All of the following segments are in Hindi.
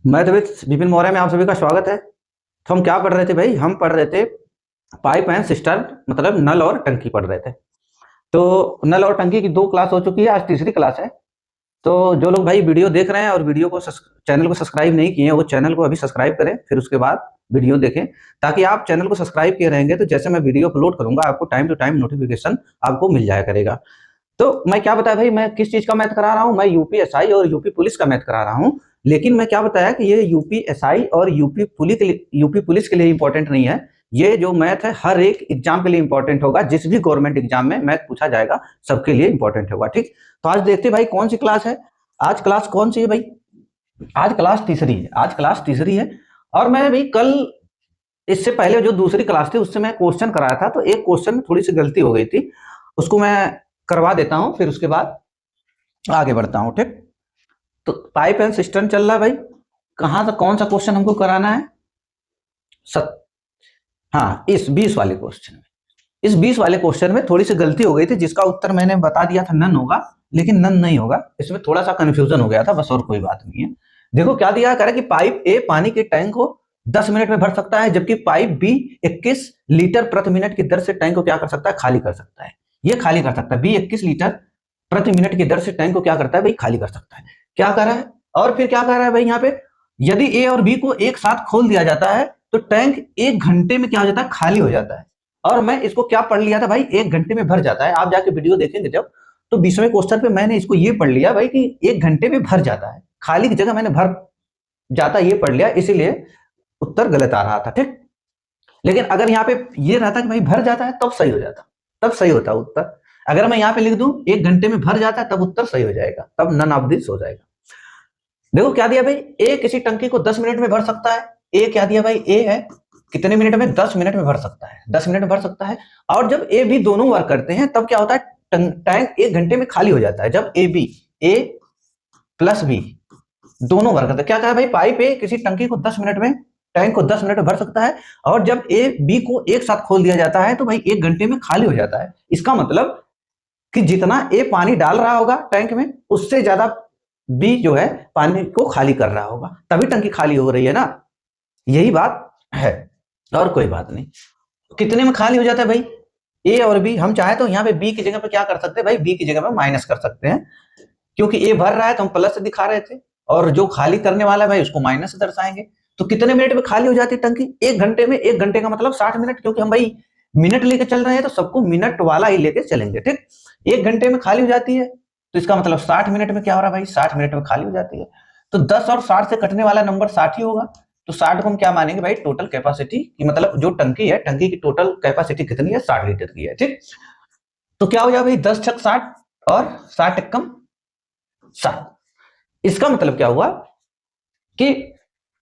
मैं विपिन मौर्य में आप सभी का स्वागत है। तो हम क्या पढ़ रहे थे भाई? हम पढ़ रहे थे पाइप एंड सिस्टर्न, मतलब नल और टंकी पढ़ रहे थे। तो नल और टंकी की दो क्लास हो चुकी है, आज तीसरी क्लास है। तो जो लोग भाई वीडियो देख रहे हैं और वीडियो को चैनल को सब्सक्राइब नहीं किए हैं, वो चैनल को अभी सब्सक्राइब करें, फिर उसके बाद वीडियो देखें, ताकि आप चैनल को सब्सक्राइब किए रहेंगे तो जैसे मैं वीडियो अपलोड करूंगा आपको टाइम टू टाइम नोटिफिकेशन आपको मिल जाया करेगा। तो मैं क्या बताया भाई, मैं किस चीज का मैथ करा रहा हूँ? मैं यूपीएसआई और यूपी पुलिस का मैथ करा रहा हूँ। लेकिन मैं क्या बताया कि ये यूपीएसआई और यूपी पुलिस के लिए इंपॉर्टेंट नहीं है। ये जो मैथ है हर एक एग्जाम के लिए इंपॉर्टेंट होगा। जिस भी गवर्नमेंट एग्जाम में मैथ पूछा जाएगा सबके लिए इंपॉर्टेंट होगा। ठीक, तो आज देखते भाई कौन सी क्लास है। आज क्लास कौन सी है भाई? आज क्लास तीसरी है। आज क्लास तीसरी है। और मैं भाई कल, इससे पहले जो दूसरी क्लास थी उससे मैं क्वेश्चन कराया था, तो एक क्वेश्चन में थोड़ी सी गलती हो गई थी, उसको मैं करवा देता हूं, फिर उसके बाद आगे बढ़ता हूं। ठीक, तो पाइप एंड सिस्टम चल रहा है भाई। कहां तक कौन सा क्वेश्चन हमको कराना है? सत हाँ, इस 20 वाले क्वेश्चन में। इस 20 वाले क्वेश्चन में थोड़ी सी गलती हो गई थी, जिसका उत्तर मैंने बता दिया था नन होगा, लेकिन नन नहीं होगा। इसमें थोड़ा सा कंफ्यूजन हो गया था बस, और कोई बात नहीं है। देखो क्या दिया है कि पाइप ए पानी के टैंक को 10 मिनट में भर सकता है, जबकि पाइप बी 21 लीटर प्रति मिनट की दर से टैंक को क्या कर सकता है? खाली कर सकता है। ये खाली कर सकता है, बी 21 लीटर प्रति मिनट की दर से टैंक को क्या करता है भाई? खाली कर सकता है। क्या कर रहा है? और फिर क्या कर रहा है भाई यहाँ पे? यदि ए और बी को एक साथ खोल दिया जाता है तो टैंक 1 घंटे में क्या हो जाता है? खाली हो जाता है। और मैं इसको क्या पढ़ लिया था भाई? 1 घंटे में भर जाता है। आप जाके वीडियो देखेंगे जब, तो 20वें क्वेश्चन पे मैंने इसको ये पढ़ लिया भाई कि 1 घंटे में भर जाता है। खाली की जगह मैंने भर जाता ये पढ़ लिया, इसीलिए उत्तर गलत आ रहा था। ठीक, लेकिन अगर यहाँ पे ये रहता कि भाई भर जाता है तब सही हो जाता, तब सही होता उत्तर। अगर मैं यहाँ पे लिख दूं 1 घंटे में भर जाता है तब उत्तर सही हो जाएगा, तब नन ऑफ दिस हो जाएगा। देखो क्या दिया भाई, ए किसी टंकी को 10 मिनट में भर सकता है। ए क्या दिया भाई? ए है कितने मिनट में? 10 मिनट में भर सकता है। 10 मिनट में भर सकता है। और जब ए बी दोनों वर्क करते हैं तब क्या होता है? टैंक 1 घंटे में खाली हो जाता है। जब ए प्लस बी दोनों वर्क करते हैं। क्या कहा भाई? पाइप ए किसी टंकी को 10 मिनट में, टैंक को 10 मिनट में भर सकता है, और जब ए बी को एक साथ खोल दिया जाता है तो भाई 1 घंटे में खाली हो जाता है। इसका मतलब कि जितना ए पानी डाल रहा होगा टैंक में, उससे ज्यादा बी जो है पानी को खाली कर रहा होगा, तभी टंकी खाली हो रही है ना। यही बात है, और कोई बात नहीं। कितने में खाली हो जाता है भाई? ए और बी। हम चाहे तो यहाँ पे बी की जगह पे क्या कर सकते हैं भाई? बी की जगह पे माइनस कर सकते हैं, क्योंकि ए भर रहा है तो हम प्लस से दिखा रहे थे, और जो खाली करने वाला है भाई उसको माइनस से दर्शाएंगे। तो कितने मिनट में खाली हो जाती है टंकी? 1 घंटे में। 1 घंटे का मतलब 60 मिनट, क्योंकि हम भाई मिनट लेके चल रहे हैं तो सबको मिनट वाला ही लेके चलेंगे। ठीक, 1 घंटे में खाली हो जाती है, तो इसका मतलब 60 मिनट में क्या हो रहा है भाई? 60 मिनट में खाली हो जाती है। तो 10 और 60 से कटने वाला नंबर 60 ही होगा। तो 60 को हम क्या मानेंगे भाई? टोटल कैपेसिटी की, मतलब जो टंकी है, टंकी की टोटल कैपेसिटी कितनी है? 60 लीटर की है। ठीक, तो क्या हो जाए भाई? 10 छक 60 और 60 एकम 60। इसका मतलब क्या हुआ कि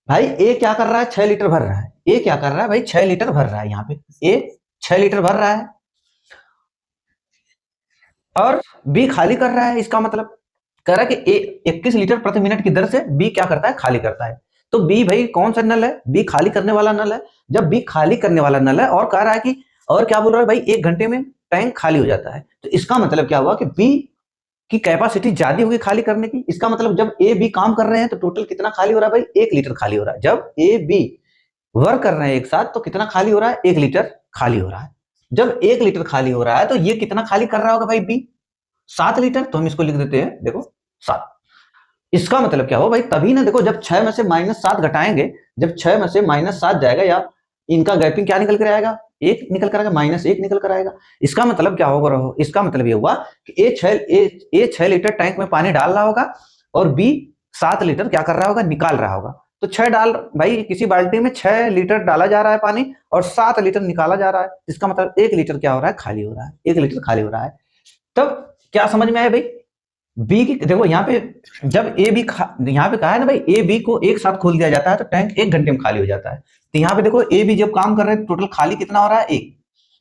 भाई ए क्या कर रहा है? 6 लीटर भर रहा है। ए क्या कर रहा है भाई? 6 लीटर भर रहा है। यहाँ पे ए 6 लीटर भर रहा है और बी खाली कर रहा है। इसका मतलब कह रहा है कि ए 21 लीटर प्रति मिनट की दर से बी क्या करता है? खाली करता है। तो बी भाई कौन सा नल है? बी खाली करने वाला नल है। जब बी खाली करने वाला नल है और कह रहा है कि, और क्या बोल रहा है भाई? 1 घंटे में टैंक खाली हो जाता है, तो इसका मतलब क्या हुआ कि बी की कैपेसिटी ज्यादा होगी खाली करने की। इसका मतलब जब ए बी काम कर रहे हैं तो टोटल कितना खाली हो रहा है भाई? 1 लीटर खाली हो रहा है। जब ए बी वर्क कर रहे हैं एक साथ तो कितना खाली हो रहा है? 1 लीटर खाली हो रहा है। जब 1 लीटर खाली हो रहा है तो ये कितना खाली कर रहा होगा भाई? B 7 litre. तो हम इसको लिख देते हैं, देखो 7। इसका मतलब क्या हो भाई? तभी ना, देखो जब 6 में से -7 घटाएंगे, जब 6 में से -7 जाएगा, या इनका गैपिंग क्या निकल कर आएगा? 1 निकल कर आएगा, -1 निकल कर आएगा। इसका मतलब क्या होगा? इसका मतलब ये हुआ कि ए 6 लीटर टैंक में पानी डाल रहा होगा और बी 7 लीटर क्या कर रहा होगा? निकाल रहा होगा। तो 6 डाल भाई, किसी बाल्टी में 6 लीटर डाला जा रहा है पानी और 7 लीटर निकाला जा रहा है। इसका मतलब 1 लीटर क्या हो रहा है? खाली हो रहा है। 1 लीटर खाली हो रहा है। तब क्या समझ में आया भाई? बी की देखो यहाँ पे, जब ए बी यहाँ पे कहा है ना भाई, ए बी को एक साथ खोल दिया जाता है तो टैंक 1 घंटे में खाली हो जाता है। तो यहाँ पे देखो ए बी जब काम कर रहे हैं टोटल खाली कितना हो रहा है? 1।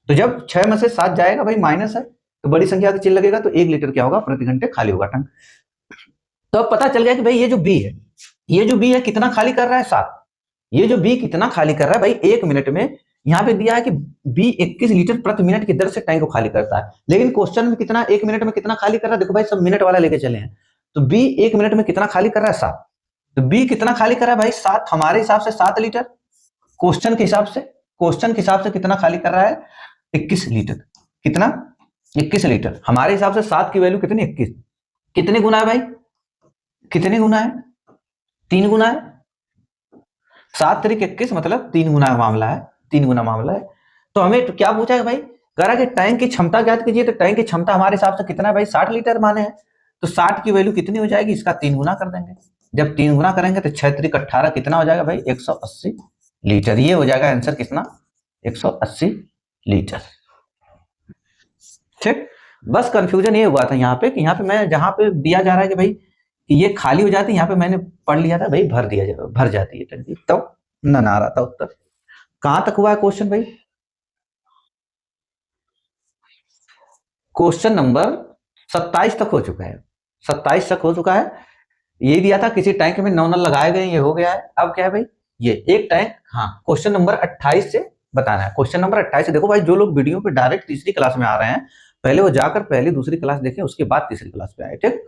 तो जब 6 में से 7 जाएगा भाई, माइनस है, तो बड़ी संख्या का चिन्ह लगेगा, तो 1 लीटर क्या होगा? प्रति घंटे खाली होगा टैंक। तो अब पता चल गया कि भाई ये जो बी है, ये जो बी है कितना खाली कर रहा है? 7। ये जो बी कितना खाली कर रहा है भाई? 1 मिनट में। यहाँ पे दिया है कि बी 21 लीटर प्रति मिनट की दर से टैंक को खाली करता है, लेकिन क्वेश्चन में कितना 1 मिनट में कितना खाली कर रहा है? देखो भाई सब मिनट वाला लेके चले हैं, तो बी 1 मिनट में कितना खाली कर रहा है? 7। तो बी कितना खाली करा है भाई? 7, हमारे हिसाब से 7 लीटर। क्वेश्चन के हिसाब से कितना खाली कर रहा है? 21 लीटर। कितना? 21 लीटर। हमारे हिसाब से 7 की वैल्यू कितनी? 21। कितने गुना है भाई? कितने गुना है? 3 गुना है। 7 तरीक 21 मतलब 3 गुना मामला है, 3 गुना मामला है। तो हमें तो क्या पूछा है भाई? कह रहा है कि टैंक की क्षमता ज्ञात कीजिए। तो टैंक की क्षमता हमारे हिसाब से कितना है भाई? 60 लीटर माने हैं। तो 60 की वैल्यू कितनी हो जाएगी? इसका 3 गुना कर देंगे। जब 3 गुना करेंगे तो 6 तरीक 18 कितना हो जाएगा भाई? 180 लीटर। ये हो जाएगा आंसर कितना? 180 लीटर। ठीक। बस कंफ्यूजन ये हुआ था यहाँ पे कि यहाँ पे मैं जहां पे दिया जा रहा है कि भाई कि ये खाली हो जाती है, यहाँ पे मैंने पढ़ लिया था भाई भर जाती है टंकी, तो न आ रहा था उत्तर। कहां तक हुआ है क्वेश्चन भाई? क्वेश्चन नंबर 27 तक हो चुका है। 27 तक हो चुका है। ये दिया था किसी टैंक में 9 नल लगाए गए, ये हो गया है। अब क्या है भाई? ये एक टैंक। हाँ, क्वेश्चन नंबर 28 से बताना है। क्वेश्चन नंबर 28 से देखो भाई, जो लोग वीडियो पे डायरेक्ट तीसरी क्लास में आ रहे हैं, पहले वो जाकर पहले दूसरी क्लास देखें, उसके बाद तीसरी क्लास पे आए। ठीक।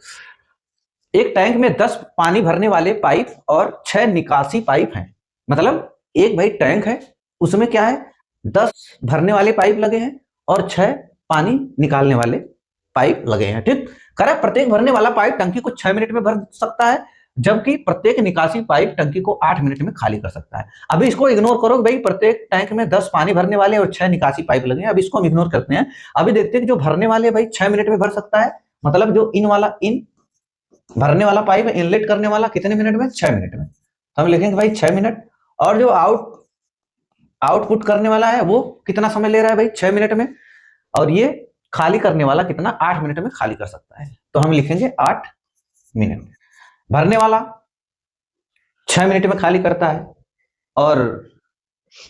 एक टैंक में 10 पानी भरने वाले पाइप और 6 निकासी पाइप हैं। मतलब एक भाई टैंक है, उसमें क्या है? 10 भरने वाले पाइप लगे हैं और 6 पानी निकालने वाले पाइप लगे हैं। ठीक। करेक्ट। प्रत्येक भरने वाला पाइप टंकी को 6 मिनट में भर सकता है, जबकि प्रत्येक निकासी पाइप टंकी को 8 मिनट में खाली कर सकता है। अभी इसको इग्नोर करो भाई, प्रत्येक टैंक में 10 पानी भरने वाले और 6 निकासी पाइप लगे हैं। अब इसको हम इग्नोर करते हैं। अभी देखते हैं कि जो भरने वाले भाई 6 मिनट में भर सकता है, मतलब जो इन भरने वाला पाइप है, इनलेट करने वाला कितने मिनट में? 6 मिनट में। तो हम लिखेंगे भाई 6 मिनट। और जो आउटपुट करने वाला है वो कितना समय ले रहा है भाई? 6 मिनट में। और ये खाली करने वाला कितना? 8 मिनट में खाली कर सकता है। तो हम लिखेंगे 8 मिनट। भरने वाला 6 मिनट में खाली करता है, और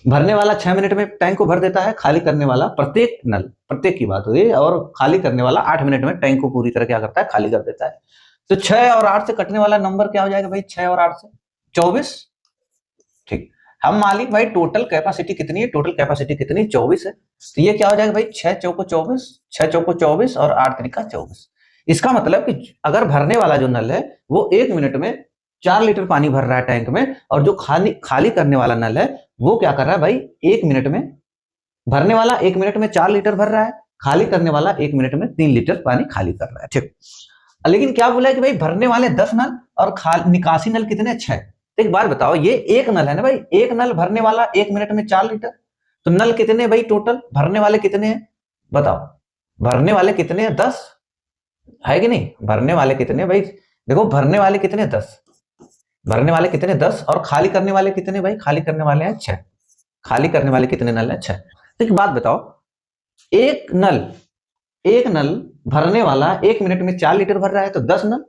भरने वाला 6 मिनट में टैंक को भर देता है। खाली करने वाला प्रत्येक की बात हुई, और खाली करने वाला 8 मिनट में टैंक को पूरी तरह क्या करता है? खाली कर देता है। तो 6 और 8 से कटने वाला नंबर क्या हो जाएगा भाई? 6 और 8 से 24। ठीक। हम मालिक भाई टोटल कैपेसिटी कितनी है? टोटल कैपेसिटी कितनी? 24 है। तो ये क्या हो जाएगा भाई? 6 चौको 24, 6 चौको 24 और 8 तरीका 24। इसका मतलब कि अगर भरने वाला जो नल है वो 1 मिनट में 4 लीटर पानी भर रहा है टैंक में, और जो खाली करने वाला नल है वो क्या कर रहा है भाई? 1 मिनट में, भरने वाला 1 मिनट में 4 लीटर भर रहा है, खाली करने वाला 1 मिनट में 3 लीटर पानी खाली कर रहा है। ठीक। लेकिन क्या बोला है कि भाई भरने वाले 10 नल और निकासी नल कितने? 6। एक बार बताओ, ये एक नल है ना भाई, एक नल भरने वाला 1 मिनट में 4 लीटर, तो नल कितने भाई टोटल? भरने वाले कितने हैं बताओ? भरने वाले कितने हैं? 10 है कि नहीं? भरने वाले कितने भाई? देखो भरने वाले कितने? 10। भरने वाले कितने? 10। और खाली करने वाले कितने भाई? खाली करने वाले हैं 6। खाली करने वाले कितने नल हैं? 6। तो एक बात बताओ, एक नल भरने वाला 1 मिनट में 4 लीटर भर रहा है, तो 10 नल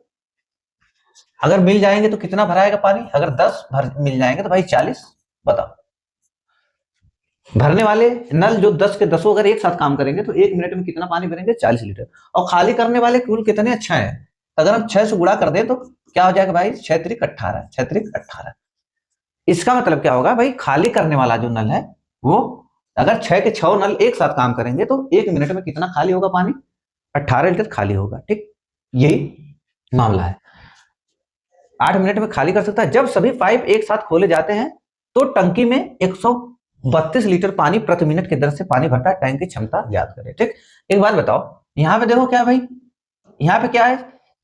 अगर मिल जाएंगे तो कितना भराएगा पानी? अगर 10 मिल जाएंगे तो भाई 40। बताओ, भरने वाले नल जो 10 के 10 अगर एक साथ काम करेंगे तो 1 मिनट में कितना पानी भरेंगे? 40 लीटर। और खाली करने वाले कुल कितने? 6 है। अगर हम 6 से गुणा कर दें तो क्या हो जाएगा भाई? 6 त्रिक 18, 6 त्रिक 18। इसका मतलब क्या होगा भाई? खाली करने वाला जो नल है वो, अगर 6 के 6 नल एक साथ काम करेंगे तो 1 मिनट में कितना खाली होगा पानी? 18 लीटर खाली होगा। ठीक, यही मामला है। 8 मिनट में खाली कर सकता है। जब सभी पाइप एक साथ खोले जाते हैं तो टंकी में 132 लीटर पानी प्रति मिनट की दर से पानी भरता है। टैंक की क्षमता ज्ञात करें। ठीक, एक बात बताओ, यहाँ पे देखो क्या भाई, यहाँ पे क्या है?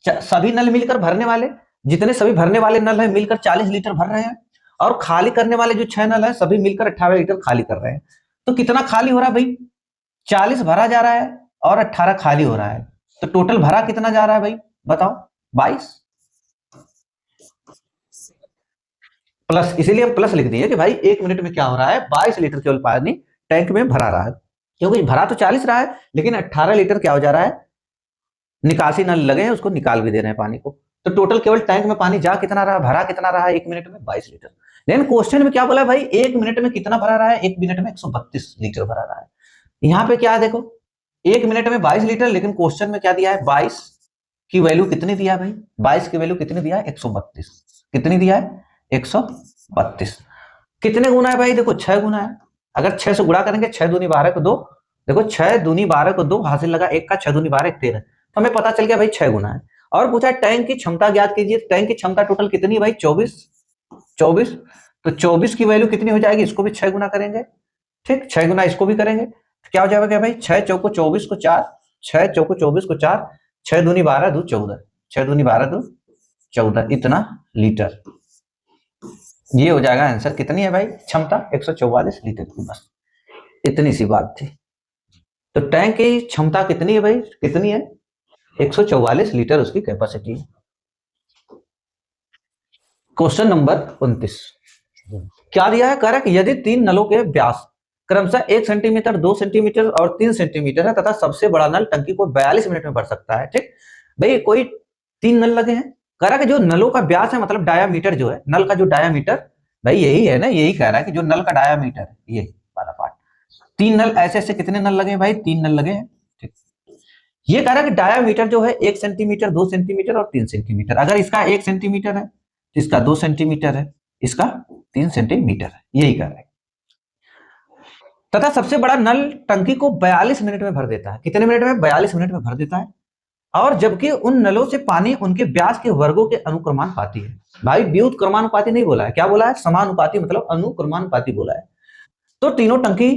सभी नल मिलकर भरने वाले, जितने सभी भरने वाले नल है मिलकर 40 लीटर भर रहे हैं, और खाली करने वाले जो 6 नल है सभी मिलकर 18 लीटर खाली कर रहे हैं। तो कितना खाली हो रहा है भाई? 40 भरा जा रहा है और 18 खाली हो रहा है। तो टोटल भरा कितना जा रहा है भाई? बताओ। 22 प्लस, इसीलिए हम प्लस लिख दिए कि भाई 1 मिनट में क्या हो रहा है? 22 लीटर केवल पानी टैंक में भरा रहा है। क्योंकि भरा तो 40 रहा है, लेकिन 18 लीटर क्या हो जा रहा है? निकासी नल लगे हैं, उसको निकाल भी दे रहे हैं पानी को। तो टोटल केवल टैंक में पानी जा कितना रहा, भरा कितना रहा है 1 मिनट में? 22 लीटर। लेकिन क्वेश्चन में क्या बोला भाई? 1 मिनट में कितना भरा रहा है? 1 मिनट में 132 लीटर भरा रहा है। यहाँ पे क्या है देखो, 1 मिनट में 22 लीटर, लेकिन क्वेश्चन में क्या दिया है? 22 की वैल्यू कितनी दिया है भाई? 22 की वैल्यू कितनी दिया है? 132। कितनी दिया है? 132। कितने गुना है भाई? देखो 6 गुना है। अगर 6 से गुणा करेंगे, 6 दूनी 12 को 2, देखो 6 दूनी 12 को 2 हासिल लगा 1 का, 6 दूनी 12 1 13, तो हमें पता चल गया भाई 6 गुना है। और पूछा टैंक की क्षमता ज्ञात कीजिए। टैंक की क्षमता टोटल कितनी है भाई? 24। 24 तो 24 की वैल्यू कितनी हो जाएगी? इसको भी 6 गुना करेंगे, ठीक, 6 गुना इसको भी करेंगे तो क्या हो जाएगा भाई? 6 चौको 24 को 4, 6 चौको 24 को 4, 6 दूनी 12 दू 14, 6 दूनी 12 दू 14, इतना लीटर। ये हो जाएगा आंसर। कितनी है भाई क्षमता? 144 लीटर की, बस इतनी सी बात थी। तो टैंक की क्षमता कितनी है भाई? कितनी है? 144 लीटर उसकी कैपेसिटी है। क्वेश्चन नंबर 29 क्या दिया है? कह रहा है कि यदि 3 नलों के व्यास क्रमशः 1 सेंटीमीटर, 2 सेंटीमीटर और 3 सेंटीमीटर है तथा सबसे बड़ा नल टंकी को 42 मिनट में भर सकता है, ठीक भाई, कोई 3 नल लगे हैं। कह रहा है कि जो नलों का व्यास है, मतलब डायामीटर जो है, नल का जो डायामीटर भाई यही है ना, यही कह रहा है कि जो नल का डायामीटर है, यही वाला पार्ट। 3 नल ऐसे ऐसे कितने नल लगे भाई? 3 नल लगे हैं, ठीक। ये कह रहा है कि डायामीटर जो है 1 सेंटीमीटर, 2 सेंटीमीटर और 3 सेंटीमीटर। अगर इसका 1 सेंटीमीटर है, इसका 2 सेंटीमीटर है, इसका 3 सेंटीमीटर है, यही कह रहा है। तथा सबसे बड़ा नल टंकी को 42 मिनट में भर देता है। कितने मिनट में? 42 मिनट में भर देता है। और जबकि उन नलों से पानी उनके व्यास के वर्गों के अनुक्रमानुपाती है। भाई व्युत्क्रमानुपाती नहीं बोला है, क्या बोला है? समानुपाती, मतलब अनुक्रमानुपाती बोला है। तो तीनों टंकी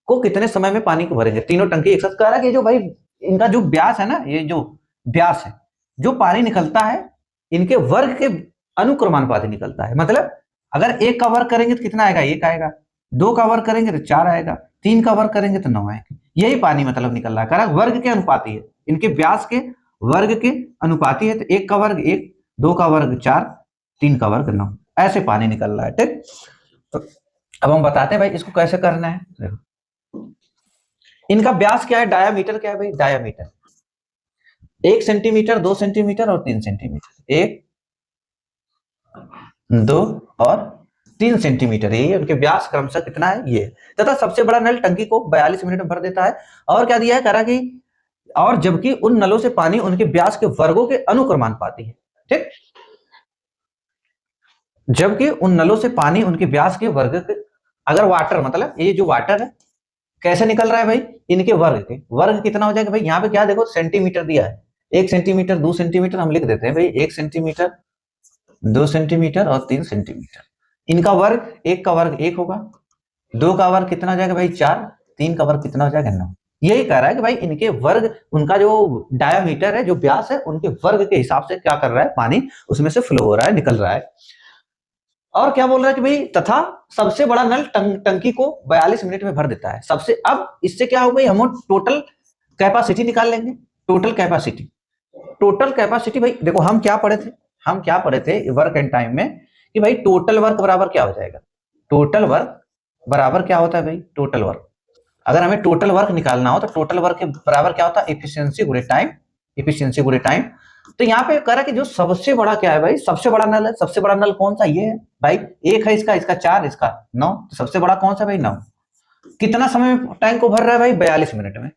को कितने समय में पानी को भरेंगे? तीनों टंकी एक साथ। कह रहा है कि जो भाई इनका जो व्यास है ना, ये जो व्यास है, जो पानी निकलता है, इनके वर्ग के अनुक्रमानुपाती निकलता है। मतलब अगर 1 का वर्ग करेंगे तो कितना आएगा? 1 आएगा, 2 का वर्ग करेंगे तो 4 आएगा, 3 का वर्ग करेंगे तो 9 आएगा। यही पानी मतलब निकल रहा है। कह रहा है वर्ग के अनुपाती है, इनके व्यास के वर्ग के अनुपाती है। तो 1 का वर्ग 1, 2 का वर्ग 4, 3 का वर्ग 9, ऐसे पानी निकल रहा है, ठीक। तो अब हम बताते हैं भाई इसको कैसे करना है। देखो इनका व्यास क्या है, डायामीटर क्या है भाई? डायामीटर 1 सेंटीमीटर, 2 सेंटीमीटर और 3 सेंटीमीटर, 1, 2 और 3 सेंटीमीटर, ये उनके व्यास क्रमशः कितना है ये। तथा सबसे बड़ा नल टंकी को 42 मिनट में भर देता है। और क्या दिया है? कह रहा कि और जबकि उन नलों से पानी उनके व्यास के वर्गों के अनुक्रमानुपाती है, ठीक। जबकि उन नलों से पानी उनके व्यास के वर्ग के, अगर वाटर, मतलब ये जो वाटर है कैसे निकल रहा है भाई? इनके वर्ग के। वर्ग कितना हो जाएगा भाई? यहाँ पे क्या देखो सेंटीमीटर दिया है, 1 सेंटीमीटर, 2 सेंटीमीटर हम लिख देते हैं भाई, 1 सेंटीमीटर, 2 सेंटीमीटर और 3 सेंटीमीटर। इनका वर्ग, 1 का वर्ग 1 होगा, 2 का वर्ग कितना हो जाएगा भाई? 4, 3 का वर्ग कितना हो जाएगा? 9। यही कह रहा है कि भाई इनके वर्ग, उनका जो डायामीटर है, जो व्यास है, उनके वर्ग के हिसाब से क्या कर रहा है? पानी उसमें से फ्लो हो रहा है, निकल रहा है। और क्या बोल रहा है कि भाई तथा सबसे बड़ा नल टंकी को 42 मिनट में भर देता है। सबसे, अब इससे क्या हो गई, हम टोटल कैपेसिटी निकाल लेंगे। टोटल कैपेसिटी, टोटल कैपेसिटी भाई देखो हम क्या पढ़े थे? हम क्या पढ़े थे वर्क एंड टाइम में कि भाई टोटल वर्क बराबर क्या हो जाएगा? टोटल वर्क बराबर क्या होता है भाई? टोटल वर्क, अगर हमें टोटल वर्क निकालना हो तो टोटल वर्क के बराबर क्या होता है? एफिशिएंसी गुणे टाइम, एफिशिएंसी गुणे टाइम। तो यहाँ पे कह रहा कि जो सबसे बड़ा क्या है भाई? सबसे बड़ा नल है। सबसे बड़ा नल कौन सा? ये है भाई, 1 है इसका, इसका 4, इसका 9, तो सबसे बड़ा कौन सा भाई? 9। कितना समय में टैंक को भर रहा है भाई? 42 मिनट में,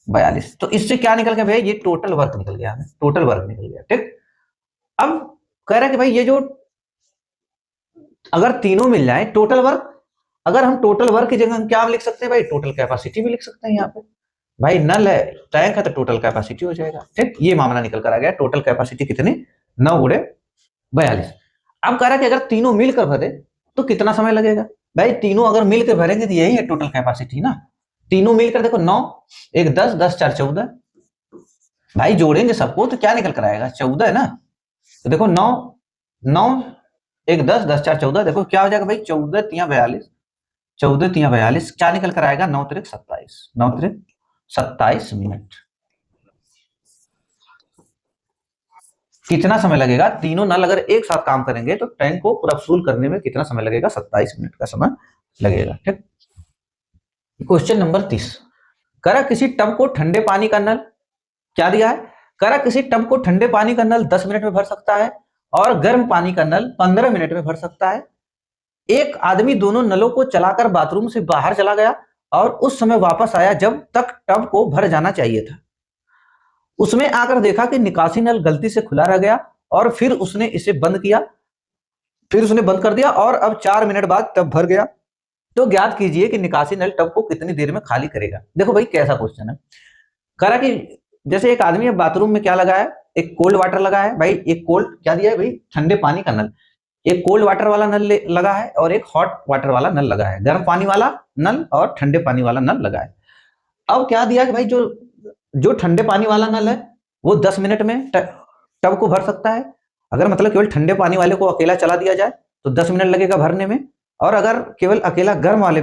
42। तो इससे क्या निकल गया भाई? ये टोटल वर्क निकल गया, टोटल वर्क निकल गया, ठीक। अब कह रहा है कि भाई ये जो अगर तीनों मिल जाए टोटल वर्क, अगर हम टोटल वर्क की जगह हम क्या लिख सकते हैं भाई? टोटल कैपेसिटी भी लिख सकते हैं। यहाँ पे भाई नल है, टैंक है, तो टोटल कैपेसिटी हो जाएगा, ठीक। ये मामला निकल कर आ गया। टोटल कैपेसिटी कितनी? 9 गुणे 42। अब कह रहा है कि अगर तीनों मिलकर भरे तो कितना समय लगेगा भाई? तीनों अगर मिलकर भरेंगे तो यही है टोटल कैपेसिटी ना। तीनों मिलकर देखो 9, 1 10, 10 4 14, भाई जोड़ेंगे सबको तो क्या निकल कर आएगा? 14 है ना। तो देखो 9, 9 1 10, 10 4 14, देखो क्या हो जाएगा भाई? 14 3 42, 14 3 42, क्या निकल कर आएगा? 9 3 27, 9 3 27 मिनट। कितना समय लगेगा? तीनों नल अगर एक साथ काम करेंगे तो टैंक को पूरा फुल करने में कितना समय लगेगा? 27 मिनट का समय लगेगा, ठीक। क्वेश्चन नंबर 30, करा किसी टब को ठंडे पानी का नल, क्या दिया है? करा किसी टब को ठंडे पानी का नल 10 मिनट में भर सकता है और गर्म पानी का नल 15 मिनट में भर सकता है। एक आदमी दोनों नलों को चलाकर बाथरूम से बाहर चला गया और उस समय वापस आया जब तक टब को भर जाना चाहिए था। उसमें आकर देखा कि निकासी नल गलती से खुला रह गया और फिर उसने इसे बंद किया, फिर उसने बंद कर दिया और अब 4 मिनट बाद टब भर गया। तो ज्ञात कीजिए कि निकासी नल टब को कितनी देर में खाली करेगा। देखो भाई कैसा क्वेश्चन है। कह रहा कि जैसे एक आदमी बाथरूम में क्या लगा है? एक कोल्ड वाटर लगा है भाई, एक कोल्ड क्या दिया है भाई, ठंडे पानी का नल। एक कोल्ड वाटर वाला नल लगा है और एक हॉट वाटर वाला नल लगा है, गर्म पानी वाला नल और ठंडे पानी वाला नल लगा है। अब क्या दिया कि भाई जो जो ठंडे पानी वाला नल है वो 10 मिनट में टब को भर सकता है। अगर मतलब केवल ठंडे पानी वाले को अकेला चला दिया जाए तो 10 मिनट लगेगा भरने में, और अगर केवल अकेला गर्म वाले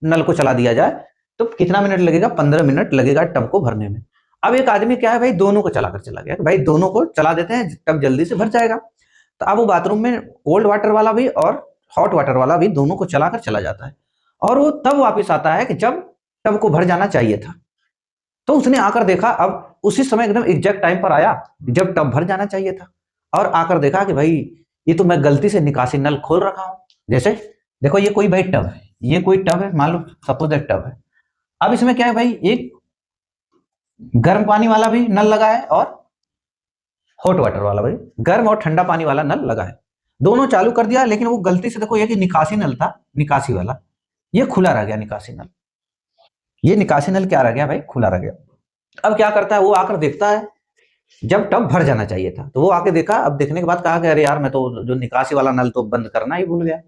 नल को चला दिया जाए तो कितना मिनट लगेगा, 15 मिनट लगेगा टब को भरने में। अब एक आदमी क्या है भाई, दोनों को चलाकर चला गया, भाई दोनों को चला देते हैं टब जल्दी से भर जाएगा। तो अब वो बाथरूम में कोल्ड वाटर वाला भी और हॉट वाटर वाला भी दोनों को चलाकर चला जाता है, और वो तब वापस आता है कि जब टब को भर जाना चाहिए था। तो उसने आकर देखा, अब उसी समय एकदम एग्जैक्ट टाइम पर आया जब टब भर जाना चाहिए था, और आकर देखा कि भाई ये तो मैं गलती से निकासी नल खोल रखा हूं। जैसे देखो ये कोई भाई टब है, ये कोई टब है, मान लो सपोज एक टब है। अब इसमें क्या है भाई, एक गर्म पानी वाला भी नल लगा है और हॉट वाटर वाला भाई, गर्म और ठंडा पानी वाला नल लगा है। दोनों चालू कर दिया, लेकिन वो गलती से देखो ये कि निकासी नल था, निकासी वाला ये खुला रह गया, निकासी नल, ये निकासी नल क्या रह गया भाई, खुला रह गया। अब क्या करता है, वो आकर देखता है जब टब भर जाना चाहिए था, तो वो आके देखा, अब देखने के बाद कहा कि अरे यार मैं तो जो निकासी वाला नल तो बंद करना ही भूल गया।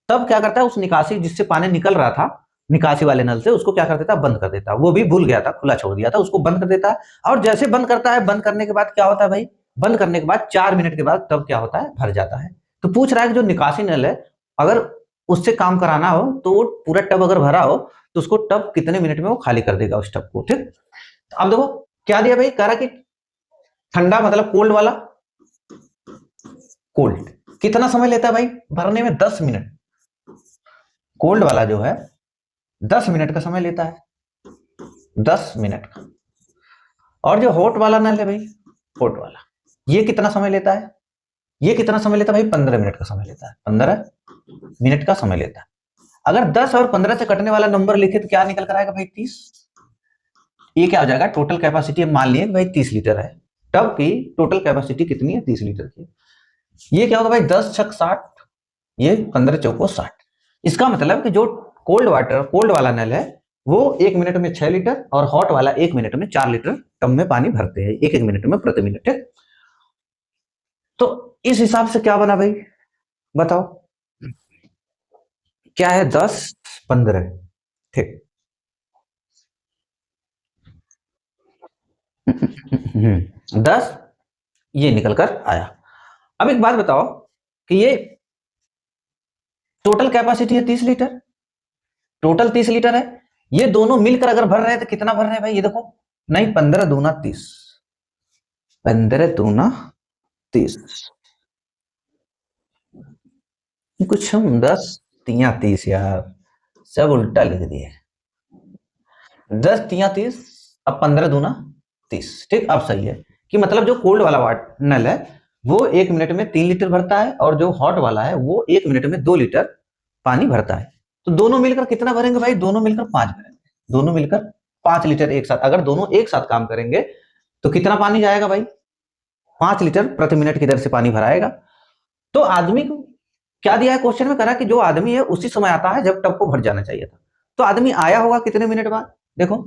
तब क्या करता है, उस निकासी जिससे पानी निकल रहा था निकासी वाले नल से, उसको क्या कर देता, बंद कर देता। वो भी भूल गया था, खुला छोड़ दिया था, उसको बंद कर देता है। और जैसे बंद करता है, बंद करने के बाद क्या होता है भाई, बंद करने के बाद 4 मिनट के बाद तब क्या होता है, भर जाता है। तो पूछ रहा है कि जो निकासी नल है, अगर उससे काम कराना हो तो वो पूरा टब अगर भरा हो तो उसको टब कितने मिनट में वो खाली कर देगा उस टब को। ठीक, अब देखो क्या दिया भाई, कह रहा कि ठंडा मतलब कोल्ड वाला, कोल्ड कितना समय लेता है भाई भरने में, 10 मिनट। कोल्ड वाला जो है 10 मिनट का समय लेता है, 10 मिनट का। और जो हॉट वाला नल है भाई, हॉट वाला, ये कितना समय लेता है, ये कितना समय लेता है भाई, 15 मिनट का समय लेता है, 15 मिनट का समय लेता है। अगर 10 और 15 से कटने वाला नंबर लिखे तो क्या निकल कर आएगा भाई, 30। ये क्या हो जाएगा, टोटल कैपेसिटी मान लिए भाई 30 लीटर है, टब की टोटल कैपेसिटी कितनी है, 30 लीटर की। ये क्या होगा भाई, 10 छक 60, ये 15 चौको 60। इसका मतलब कि जो कोल्ड वाटर, कोल्ड वाला नल है वो 1 मिनट में 6 लीटर और हॉट वाला 1 मिनट में 4 लीटर टब में पानी भरते हैं, एक एक मिनट में प्रति मिनट है। तो इस हिसाब से क्या बना भाई, बताओ क्या है, 10 15, ठीक। 10 ये निकल कर आया। अब एक बात बताओ कि ये टोटल कैपेसिटी है 30 लीटर, टोटल 30 लीटर है, ये दोनों मिलकर अगर भर रहे हैं तो कितना भर रहे हैं भाई, ये देखो, नहीं 15 दूना 30, 15 दूना 30, कुछ हम 10 तिया 30 यार, सब उल्टा लिख दिए। 10 तिया 30, अब 15 दूना 30, ठीक। अब सही है कि मतलब जो कोल्ड वाला वाट नल है वो 1 मिनट में 3 लीटर भरता है, और जो हॉट वाला है वो 1 मिनट में 2 लीटर पानी भरता है। तो दोनों मिलकर कितना भरेंगे भाई, दोनों मिलकर 5 भरेंगे, दोनों मिलकर 5 लीटर एक साथ। अगर दोनों एक साथ काम करेंगे तो कितना पानी जाएगा भाई, 5 लीटर प्रति मिनट की दर से पानी भराएगा। तो आदमी को क्या दिया है क्वेश्चन में, करा कि जो आदमी है उसी समय आता है जब टब को भर जाना चाहिए था। तो आदमी आया होगा कितने मिनट बाद, देखो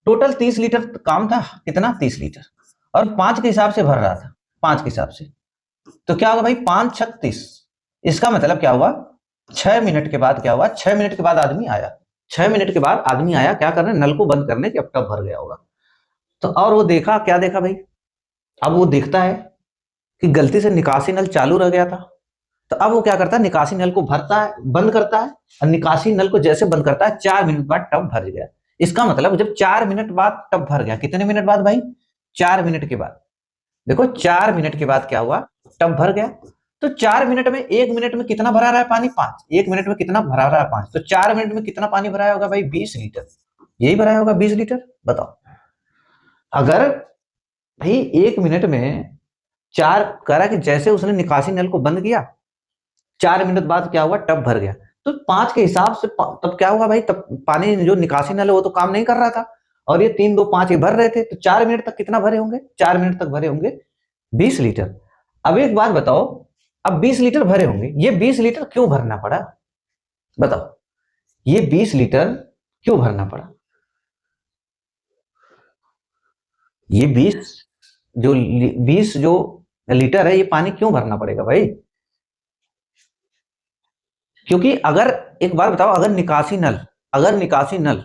टोटल 30 लीटर काम था, कितना 30 लीटर, और 5 के हिसाब से भर रहा था, 5 के हिसाब से। तो क्या होगा भाई, 5 छक 30। इसका मतलब क्या हुआ, 6 मिनट के बाद क्या हुआ, 6 मिनट के बाद आदमी आया, 6 मिनट के बाद आदमी आया क्या करने, नल को बंद करने, कि अब टब भर गया होगा। तो और वो देखा, क्या देखा भाई, अब वो देखता है कि गलती से निकासी नल चालू रह गया था। तो अब वो क्या करता है, निकासी नल को भरता है, बंद करता है, और निकासी नल को जैसे बंद करता है 4 मिनट बाद टब भर गया। इसका मतलब जब 4 मिनट बाद टब भर गया, कितने मिनट बाद भाई, 4 मिनट के बाद, देखो 4 मिनट के बाद क्या हुआ, टब भर गया। तो 4 मिनट में 1 मिनट में कितना भरा रहा है पानी, 5, 1 मिनट में कितना भरा रहा है 5, तो 4 मिनट में कितना पानी भराया होगा भाई, 20 लीटर, यही भराया होगा 20 लीटर। बताओ अगर भाई 1 मिनट में 4 करा कि जैसे उसने निकासी नल को बंद किया, 4 मिनट बाद क्या हुआ, टब भर गया, तो 5 के हिसाब से तब क्या हुआ भाई, तब पानी जो निकासी नल है वो तो काम नहीं कर रहा था, और ये 3 2 5 ये भर रहे थे, तो 4 मिनट तक कितना भरे होंगे, 4 मिनट तक भरे होंगे 20 लीटर। अब एक बात बताओ, अब 20 लीटर भरे होंगे, ये 20 लीटर क्यों भरना पड़ा, बताओ ये 20 लीटर क्यों भरना पड़ा, ये 20 जो 20 जो लीटर है ये पानी क्यों भरना पड़ेगा भाई? क्योंकि अगर एक बार बताओ, अगर निकासी नल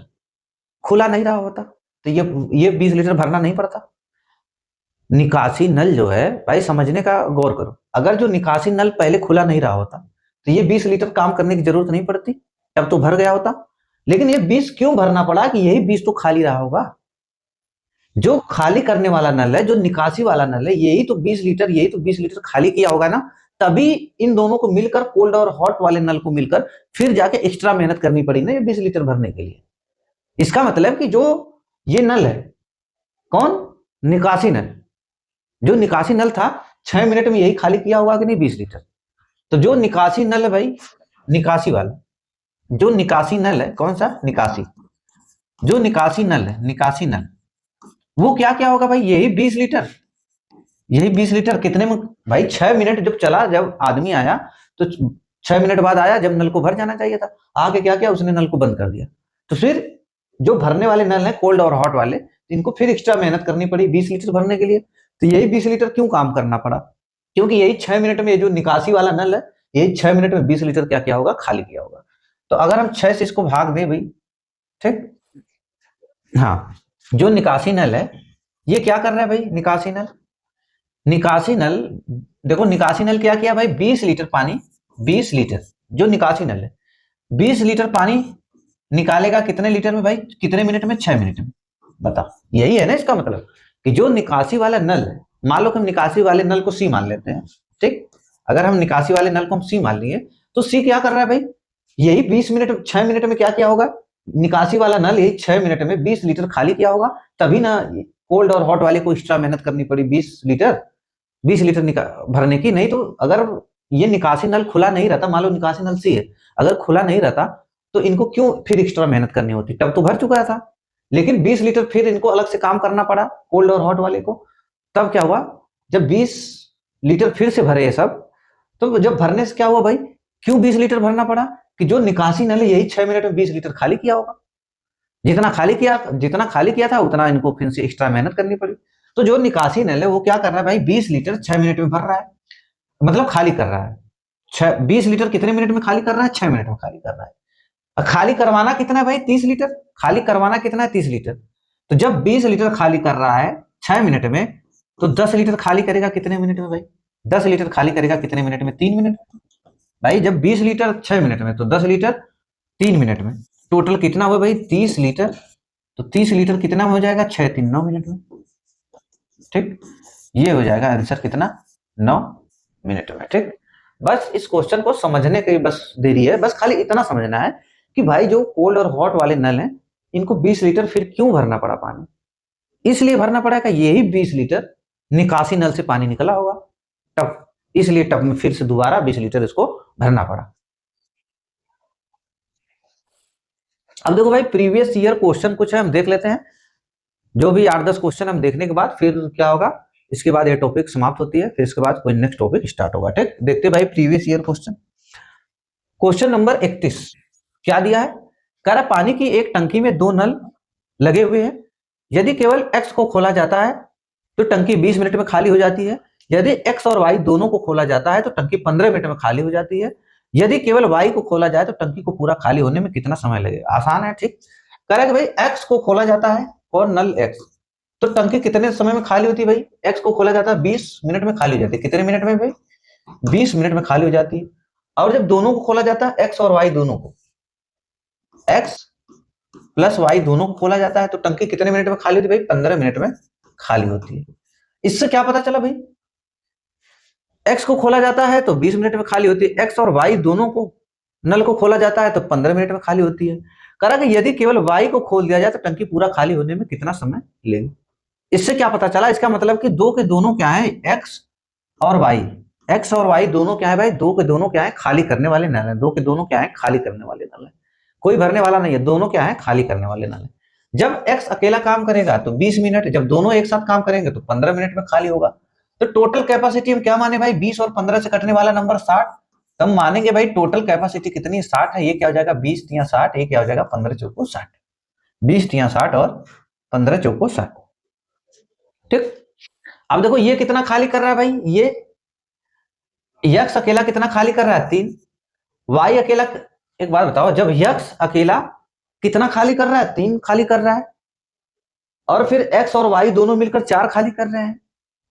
खुला नहीं रहा होता तो ये 20 लीटर भरना नहीं पड़ता। निकासी नल जो है भाई, समझने का गौर करो, अगर जो निकासी नल पहले खुला नहीं रहा होता तो ये 20 लीटर काम करने की जरूरत नहीं पड़ती, तब तो भर गया होता। लेकिन ये 20 क्यों भरना पड़ा कि यही 20 तो खाली रहा होगा। जो खाली करने वाला नल है, जो निकासी वाला नल है, यही तो 20 लीटर खाली किया होगा ना। तभी इन दोनों को मिलकर, कोल्ड और हॉट वाले नल को मिलकर फिर जाके एक्स्ट्रा मेहनत करनी पड़ी ना ये 20 लीटर भरने के लिए। इसका मतलब कि जो ये नल है, कौन? निकासी नल। जो निकासी नल था 6 मिनट में यही खाली किया होगा कि नहीं 20 लीटर। तो जो निकासी नल है भाई, निकासी वाला जो निकासी नल है, कौन सा? निकासी। जो निकासी नल है, निकासी नल, वो क्या क्या होगा भाई? यही 20 लीटर। यही 20 लीटर कितने में भाई? 6 मिनट जब चला, जब आदमी आया तो 6 मिनट बाद आया, जब नल को भर जाना चाहिए था, आके क्या किया उसने? नल को बंद कर दिया। तो फिर जो भरने वाले नल है, कोल्ड और हॉट वाले, इनको फिर एक्स्ट्रा मेहनत करनी पड़ी 20 लीटर भरने के लिए। तो यही 20 लीटर क्यों काम करना पड़ा? क्योंकि यही 6 मिनट में, जो निकासी वाला नल है, यही 6 मिनट में 20 लीटर क्या किया होगा? खाली किया होगा। तो अगर हम 6 से इसको भाग दें भाई, ठीक, हाँ, जो निकासी नल है ये क्या कर रहा है भाई? निकासी नल देखो, निकासी नल क्या किया भाई? 20 लीटर पानी, 20 लीटर जो निकासी नल है 20 लीटर पानी निकालेगा कितने लीटर में भाई? कितने मिनट में? 6 मिनट में। बताओ, यही है ना इसका मतलब, कि जो निकासी वाला नल है, मान लो कि हम निकासी वाले नल को सी मान लेते हैं, ठीक। अगर हम निकासी वाले नल को हम सी मान लिए, तो सी क्या कर रहा है भाई? यही 20 मिनट, 6 मिनट में क्या किया होगा? निकासी वाला नल यही 6 मिनट में 20 लीटर खाली किया होगा। तभी ना कोल्ड और हॉट वाले को एक्स्ट्रा मेहनत करनी पड़ी 20 लीटर भरने की। नहीं तो अगर ये निकासी नल खुला नहीं रहता, मान लो निकासी नल सी है, अगर खुला नहीं रहता तो इनको क्यों फिर एक्स्ट्रा मेहनत करनी होती? तब तो भर चुका था। लेकिन 20 लीटर फिर इनको अलग से काम करना पड़ा, कोल्ड और हॉट वाले को। तब क्या हुआ? जब 20 लीटर फिर से भरे ये सब, तो जब भरने से क्या हुआ भाई? क्यों 20 लीटर भरना पड़ा? कि जो निकासी नल है यही 6 मिनट में 20 लीटर खाली किया होगा। जितना खाली किया था उतना इनको फिर से एक्स्ट्रा मेहनत करनी पड़ी। तो जो निकासी नल है वो क्या कर रहा है भाई? 20 लीटर 6 मिनट में भर रहा है, मतलब खाली कर रहा है। 20 लीटर कितने मिनट में खाली कर रहा है? 6 मिनट में खाली कर रहा है। खाली करवाना कितना है भाई? 30 लीटर। खाली करवाना कितना है? 30 लीटर। तो जब 20 लीटर खाली कर रहा है 6 मिनट में, तो 10 लीटर खाली करेगा कितने मिनट में भाई? 10 लीटर खाली करेगा कितने मिनट में? 3 मिनट। भाई जब 20 लीटर 6 मिनट में, तो 10 लीटर 3 मिनट में, टोटल कितना हुआ भाई? 30 लीटर। तो 30 लीटर कितना में हो जाएगा? 6 3 9 मिनट में, ठीक। ये हो जाएगा आंसर कितना? 9 मिनट में, ठीक। बस इस क्वेश्चन को समझने की बस देरी है, बस खाली इतना समझना है कि भाई जो कोल्ड और हॉट वाले नल हैं, इनको 20 लीटर फिर क्यों भरना पड़ा पानी? इसलिए भरना पड़ा कि यही 20 लीटर निकासी नल से पानी निकला होगा टब, इसलिए टब में फिर से दोबारा 20 लीटर इसको भरना पड़ा। अब देखो भाई, प्रीवियस ईयर क्वेश्चन कुछ है, हम देख लेते हैं। जो भी 8-10 क्वेश्चन हम देखने के बाद फिर क्या होगा, इसके बाद ये टॉपिक समाप्त होती है, फिर इसके बाद कोई नेक्स्ट टॉपिक स्टार्ट होगा, ठीक। देखते भाई previous year question. Question number 31 क्या दिया है? कह रहा पानी की एक टंकी में 2 नल लगे हुए हैं। यदि केवल एक्स को खोला जाता है तो टंकी 20 मिनट में खाली हो जाती है। यदि एक्स और वाई दोनों को खोला जाता है तो टंकी 15 मिनट में खाली हो जाती है। यदि केवल वाई को खोला जाए तो टंकी को पूरा खाली होने में कितना समय लगेगा? आसान है, ठीक। कह रहा है कि भाई एक्स को खोला जाता है, और नल एक्स, तो टंकी कितने समय में खाली होती है भाई? एक्स को खोला जाता है 20 मिनट में खाली हो जाती है। कितने मिनट में भाई? 20 मिनट में खाली हो जाती है। और जब दोनों को खोला जाता है, एक्स और वाई दोनों को, एक्स प्लस वाई दोनों को खोला जाता है, तो टंकी कितने मिनट में खाली होती है भाई? 15 मिनट में खाली होती है। इससे क्या पता चला भाई? एक्स को खोला जाता है तो 20 मिनट में खाली होती है, एक्स और वाई दोनों को नल को खोला जाता है तो 15 मिनट में खाली होती है। कह रहा कि यदि केवल वाई को खोल दिया जाए तो टंकी पूरा खाली होने में कितना समय लेगी? इससे क्या पता चला? इसका मतलब कि दो के दोनों क्या है? एक्स और वाई। एक्स और वाई दोनों क्या है भाई? दो के दोनों क्या है? खाली करने वाले नल है। दो के दोनों क्या है? खाली करने वाले नल है। कोई भरने वाला नहीं है, दोनों क्या है? खाली करने वाले नल है। जब एक्स अकेला काम करेगा तो 20 मिनट, जब दोनों एक साथ काम करेंगे तो 15 मिनट में खाली होगा। तो टोटल कैपेसिटी हम क्या माने भाई? 20 और 15 से कटने वाला नंबर 60। हम मानेंगे भाई टोटल कैपेसिटी कितनी? 60 है। ये क्या हो जाएगा? 20 तिया 60, ये क्या हो जाएगा? 15 चौको 60। 20 तिया 60 और 15 चौको 60, ठीक। अब देखो ये कितना खाली कर रहा है भाई, ये यक्स अकेला कितना खाली कर रहा है 3, वाई अकेला, एक बार बताओ, जब यक्स अकेला कितना खाली कर रहा है 3 खाली कर रहा है, और फिर एक्स और वाई दोनों मिलकर 4 खाली कर रहे हैं।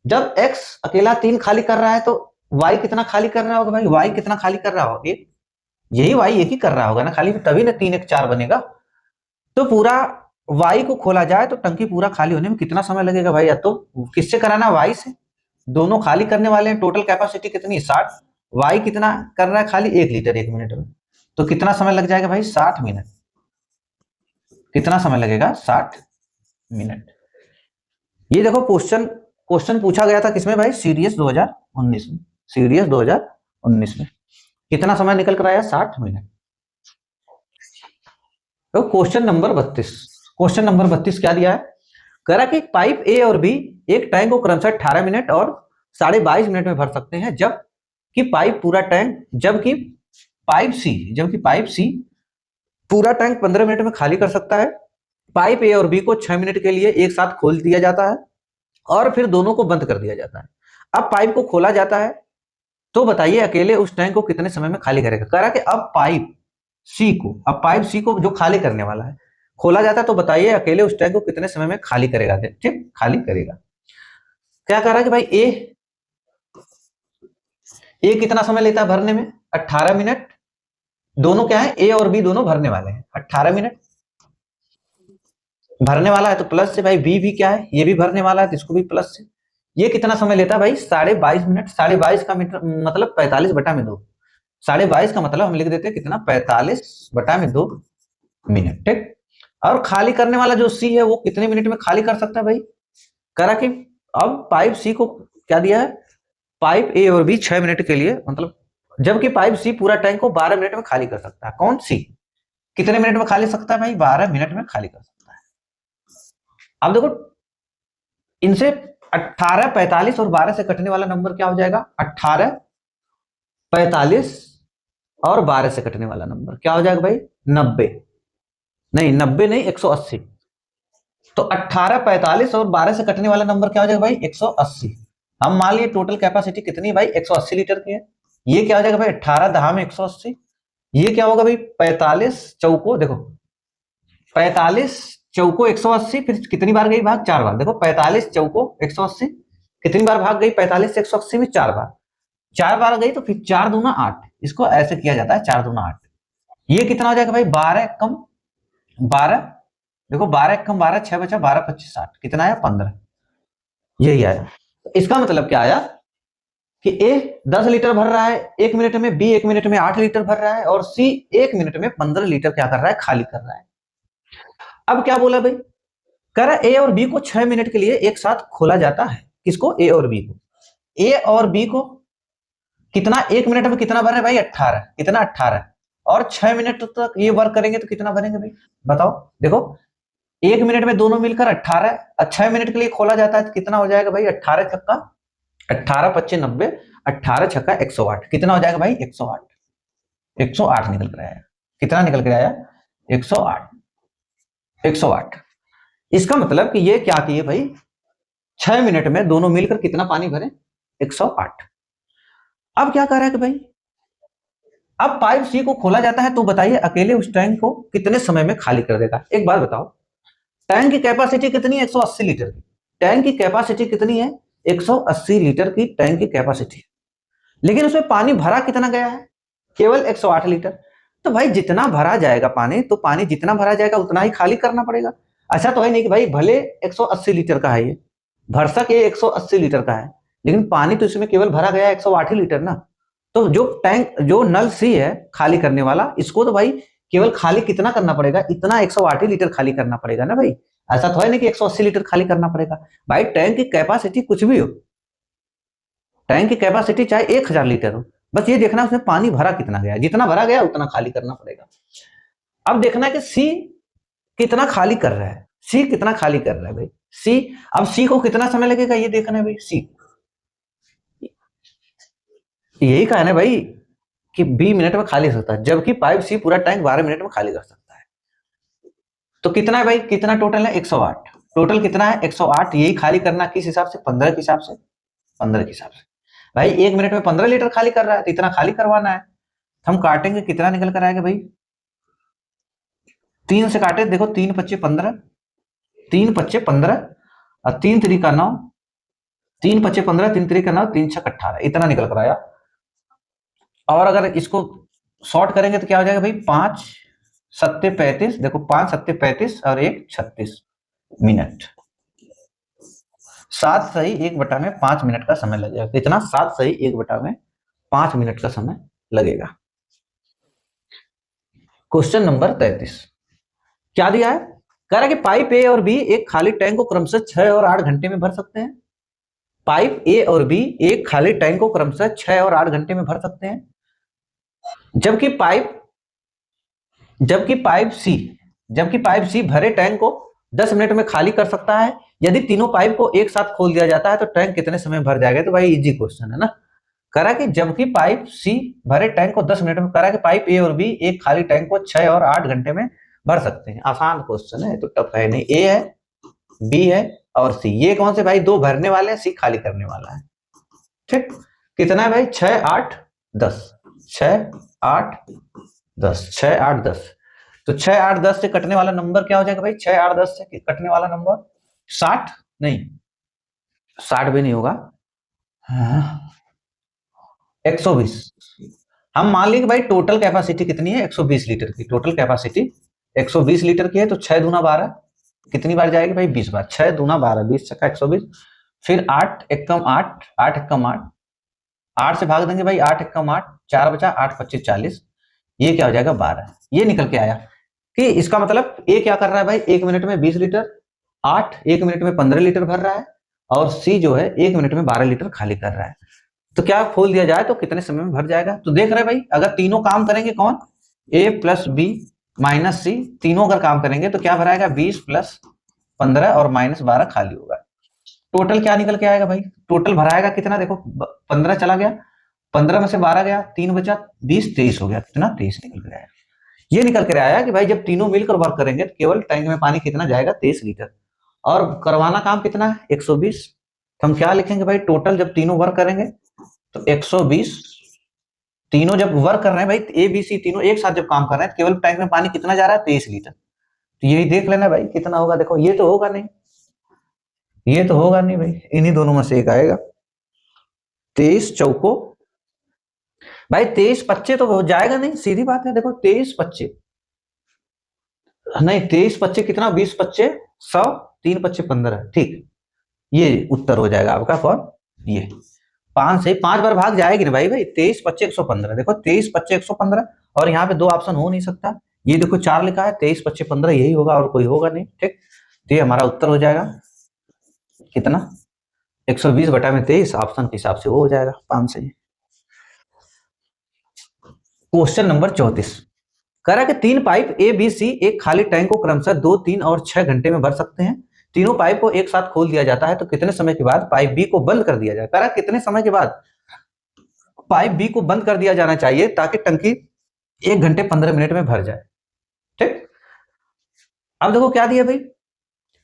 जब एक्स अकेला 3 खाली कर रहा है तो वाई कितना खाली कर रहा होगा भाई, वाई कितना खाली कर रहा होगा, यही वाई एक ही कर रहा होगा ना खाली, तभी ना 3 1 4 बनेगा। तो पूरा वाई को खोला जाए तो टंकी पूरा खाली होने में कितना समय लगेगा भाई, या तो किससे कराना, वाई से, दोनों खाली करने वाले हैं, टोटल कैपेसिटी कितनी 60, वाई कितना कर रहा है खाली 1 लीटर 1 मिनट में, तो कितना समय लग जाएगा भाई 60 मिनट, कितना समय लगेगा 60 मिनट। ये देखो क्वेश्चन पूछा गया था किसमें भाई, सीडीएस 2019 में, सीडीएस 2019 में कितना समय निकल कर आया 60 मिनट। तो क्वेश्चन नंबर 32 क्या दिया है, कह रहा कि पाइप ए और बी एक टैंक को क्रमशः 18 मिनट और 22.5 मिनट में भर सकते हैं, जबकि पाइप सी पूरा टैंक 15 मिनट में खाली कर सकता है। पाइप ए और बी को 6 मिनट के लिए एक साथ खोल दिया जाता है और फिर दोनों को बंद कर दिया जाता है। अब पाइप को खोला जाता है तो बताइए अकेले उस टैंक को कितने समय में खाली करेगा। कह रहा कि अब पाइप सी को जो खाली करने वाला है खोला जाता है, तो बताइए अकेले उस टैंक को कितने समय में खाली करेगा, ठीक खाली करेगा। क्या कह रहा है कि भाई ए कितना समय लेता है भरने में 18 मिनट, दोनों क्या है ए और बी दोनों भरने वाले हैं, 18 मिनट भरने वाला है तो प्लस से, भाई बी भी क्या है ये भी भरने वाला है तो इसको भी प्लस से। ये कितना समय लेता है भाई 22.5 मिनट, 22.5 का मतलब 45/2, 22.5 का मतलब हम लिख देते हैं कितना 45/2 मिनट, ठीक। और खाली करने वाला जो सी है वो कितने मिनट में खाली कर सकता है भाई, करा कि अब पाइप सी को क्या दिया है, पाइप ए और बी 6 मिनट के लिए, मतलब जबकि पाइप सी पूरा टैंक को 12 मिनट में खाली कर सकता है। कौन सी कितने मिनट में खाली सकता है भाई, 12 मिनट में खाली कर सकता है। अब देखो इनसे 18, 45 और 12 से कटने वाला नंबर क्या हो जाएगा, 18, 45 और 12 से कटने वाला नंबर क्या हो जाएगा भाई 90, नहीं 90 नहीं 180। तो 18, 45 और 12 से कटने वाला नंबर क्या हो जाएगा भाई 180। हम मान लिए टोटल कैपेसिटी कितनी भाई 180 लीटर की है, ये क्या हो जाएगा भाई 18 दहा में 180, ये क्या होगा भाई 45 चौको, देखो 45 चौको 180, फिर कितनी बार गई भाग 4 बार, देखो 45 चौको 180 कितनी बार भाग गई 45 से 180 में 4 बार, 4 बार गई तो फिर 4 दूना 8, इसको ऐसे किया जाता है 4 दूना 8। ये कितना हो जाएगा भाई 12 कम 12, देखो 12 कम 12 6 बचा 12 25 60, कितना आया 15, यही आया। इसका मतलब क्या आया कि ए 10 लीटर भर रहा है 1 मिनट में, बी 1 मिनट में 8 लीटर भर रहा है और सी 1 मिनट में 15 लीटर क्या कर रहा है खाली कर रहा है। अब क्या बोला भाई, कह रहा ए और बी को 6 मिनट के लिए एक साथ खोला जाता है, किसको ए और बी को, ए और बी को कितना 1 मिनट में कितना भर रहे भाई 18, कितना 18, और 6 मिनट तक ये वर्क करेंगे तो कितना भरेंगे भाई बताओ, देखो 1 मिनट में दोनों मिलकर 18, 6 मिनट के लिए खोला जाता है तो कितना हो जाएगा भाई 18 छक्का 18 25 90, 18 छक्का 108, कितना हो जाएगा भाई 108, 108 निकल कर आया, कितना निकल कर आया 108, 108। इसका मतलब कि ये क्या किए भाई 6 मिनट में दोनों मिलकर कितना पानी भरे 108। अब क्या कर रहा है कि भाई अब पाइप सी को खोला जाता है तो बताइए अकेले उस टैंक को कितने समय में खाली कर देगा। एक बात बताओ, टैंक की कैपेसिटी कितनी है 180 लीटर की, टैंक की कैपेसिटी कितनी है 180 लीटर की टैंक की कैपेसिटी, लेकिन उसमें पानी भरा कितना गया है केवल 108 लीटर। तो भाई जितना भरा जाएगा पानी, तो पानी जितना भरा जाएगा उतना ही खाली करना पड़ेगा। ऐसा तो है नहीं कि भाई भले 180 लीटर का है ये, भरसक ये 180 लीटर का है, लेकिन पानी तो इसमें केवल भरा गया 108 ही लीटर ना। तो जो टैंक जो नल सी है खाली करने वाला, इसको तो भाई केवल खाली कितना करना पड़ेगा, इतना 108 लीटर खाली करना पड़ेगा ना भाई। ऐसा तो है नहीं कि 180 लीटर खाली करना पड़ेगा। भाई टैंक की कैपेसिटी कुछ भी हो, टैंक की कैपेसिटी चाहे 1000 लीटर हो, बस ये देखना उसमें पानी भरा कितना गया, जितना भरा गया उतना खाली करना पड़ेगा। अब देखना है कि सी कितना खाली कर रहा है, सी कितना खाली कर रहा है भाई सी। अब सी को कितना समय लगेगा ये देखना है भाई, सी यही कहना है भाई कि 20 मिनट में खाली सकता है, जबकि पाइप सी पूरा टैंक 12 मिनट में खाली कर सकता है। तो कितना है भाई, कितना टोटल है 108, टोटल कितना है 108, यही खाली करना किस हिसाब से, 15 के हिसाब से, 15 के हिसाब से। भाई 1 मिनट में 15 लीटर खाली कर रहा है तो इतना खाली करवाना है। हम काटेंगे, कितना निकल कर आएगा भाई, 3 से काटे, देखो 3 पच्चे 15, 3 पच्चे 15 और 3 3 का 9, 3 पच्चे 15, 3 3 का 9, 3 6 18, इतना निकल कर आया। और अगर इसको शॉर्ट करेंगे तो क्या हो जाएगा भाई, 5 सत्ते 35, देखो 5 सत्ते 35 और 1 36 मिनट। 7 सही 1 बटा में 5 मिनट का समय लगेगा। कितना, 7 सही 1 बटा में 5 मिनट का समय लगेगा। क्वेश्चन नंबर 33 क्या दिया है, कह रहा है कि पाइप ए और बी एक खाली टैंक को क्रमशः 6 और 8 घंटे में भर सकते हैं। पाइप ए और बी एक खाली टैंक को क्रमशः 6 और 8 घंटे में भर सकते हैं, जबकि पाइप सी भरे टैंक को 10 मिनट में खाली कर सकता है। यदि तीनों पाइप को एक साथ खोल दिया जाता है तो टैंक कितने समय भर जाएगा। तो भाई इजी क्वेश्चन है ना। करा कि जबकि पाइप सी भरे टैंक को 10 मिनट में, करा कि पाइप ए और बी एक खाली टैंक को 6 और 8 घंटे में भर सकते हैं। आसान क्वेश्चन है, तो टफ है नहीं। ए है, बी है और सी, ये कौन से भाई, 2 भरने वाले हैं, सी खाली करने वाला है। ठीक, कितना है भाई, 6 8 10, 6 8 10, 6 8 10। तो 6 8 10 से कटने वाला नंबर क्या हो जाएगा भाई, 6 8 10 से कटने वाला नंबर 60 नहीं, 60 भी नहीं होगा, 120। हम मान ली कि भाई टोटल कैपेसिटी कितनी है, 120 लीटर की। टोटल कैपेसिटी 120 लीटर की है, तो 6 दूना 12 कितनी बार जाएगी भाई, 20 बार। 6 दूना 12, 20 छक्का 120, फिर 8 एकम 8, 8 एकम 8, 8 से भाग देंगे भाई, 8 एकम 8, 4 बचा, 8 25 40, ये क्या हो जाएगा 12। ये निकल के आया कि इसका मतलब ए क्या कर रहा है भाई, 1 मिनट में 20 लीटर, 8 1 मिनट में 15 लीटर भर रहा है, और सी जो है 1 मिनट में 12 लीटर खाली कर रहा है। तो क्या खोल दिया जाए तो कितने समय में भर जाएगा। तो देख रहे भाई, अगर तीनों काम करेंगे, कौन, ए प्लस बी माइनस सी, तीनों अगर काम करेंगे तो क्या भराएगा, 20 प्लस 15 और माइनस 12 खाली होगा। टोटल क्या निकल के आएगा भाई, टोटल भराएगा कितना, देखो 15 चला गया, 15 में से 12 गया, 3 बचा, 20 23 हो गया, कितना 23 निकल के आया। ये निकल कर आया कि भाई जब तीनों मिलकर वर्क करेंगे तो केवल टैंक में पानी कितना जाएगा, 23 लीटर, और करवाना काम कितना है, 120। तो हम क्या लिखेंगे भाई, टोटल जब तीनों वर्क करेंगे तो 120, तीनों जब वर्क कर रहे हैं भाई, ए बी सी तीनों एक साथ जब काम कर रहे हैं तो केवल टैंक में पानी कितना जा रहा है, 23 लीटर। तो यही देख लेना भाई कितना होगा। देखो ये तो होगा नहीं, ये तो होगा नहीं भाई, इन्हीं दोनों में से एक आएगा। 23 चौको भाई, 23 25 तो हो जाएगा नहीं, सीधी बात है। देखो 23 25 नहीं, 23 25 कितना, 20 25 100, 3 25 15, ठीक, ये उत्तर हो जाएगा आपका। कौन, ये 5 से 5 बार भाग जाएगी ना भाई, 23 25 115। देखो 23 25 115, और यहाँ पे 2 ऑप्शन हो नहीं सकता। ये देखो 4 लिखा है, 23 25 15 यही होगा और कोई होगा नहीं। ठीक, तो ये हमारा उत्तर हो जाएगा कितना, 120 बटा में 23, ऑप्शन के हिसाब से वो हो जाएगा 5 से। क्वेश्चन नंबर 34 कह रहा है कि 3 पाइप ए बी सी एक खाली टैंक को क्रमशः 2 3 और 6 घंटे में भर सकते हैं। तीनों पाइप को एक साथ खोल दिया जाता है तो कितने समय के बाद पाइप बी को बंद कर दिया जाए। कह रहा है कितने समय के बाद पाइप बी को बंद कर दिया जाना चाहिए ताकि टंकी 1 घंटे 15 मिनट में भर जाए। ठीक, अब देखो क्या दिया भाई,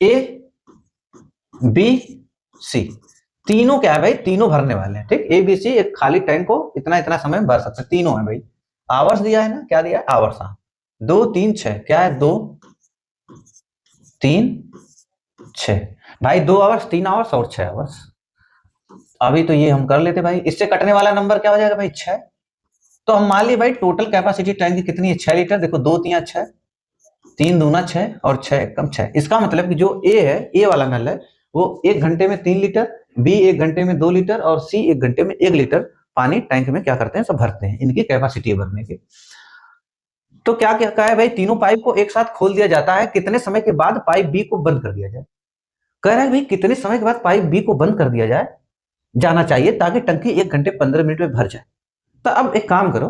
ए बी सी तीनों क्या है भाई, तीनों भरने वाले हैं। ठीक, ए बी सी एक खाली टैंक को इतना इतना समय में भर सकते हैं, तीनों है भाई। आवर्स दिया है ना, क्या दिया है, आवर्स। हाँ, 2 3 6, क्या है, 2 3 6 भाई, 2 आवर्स 3 आवर्स और 6 आवर्स। अभी तो ये हम कर लेते भाई, इससे कटने वाला नंबर क्या हो जाएगा भाई, 6। तो हम मान ली भाई टोटल कैपेसिटी टैंक की कितनी है, 6 लीटर। देखो 2 3 6, 3 दूना 6 और 6 एकम 6। इसका मतलब कि जो ए है, ए वाला नल है, वो 1 घंटे में 3 लीटर, बी 1 घंटे में 2 लीटर और सी 1 घंटे में 1 लीटर पानी टैंक में क्या करते हैं, सब भरते हैं। इनकी कैपेसिटी है भरने की। तो क्या क्या कहा है भाई, तीनों पाइप को एक साथ खोल दिया जाता है, कितने समय के बाद पाइप बी को बंद कर दिया जाए। कह रहा है भाई कितने समय के बाद पाइप बी को बंद कर दिया जाए जाना चाहिए ताकि टंकी 1 घंटे 15 मिनट में भर जाए। तो अब एक काम करो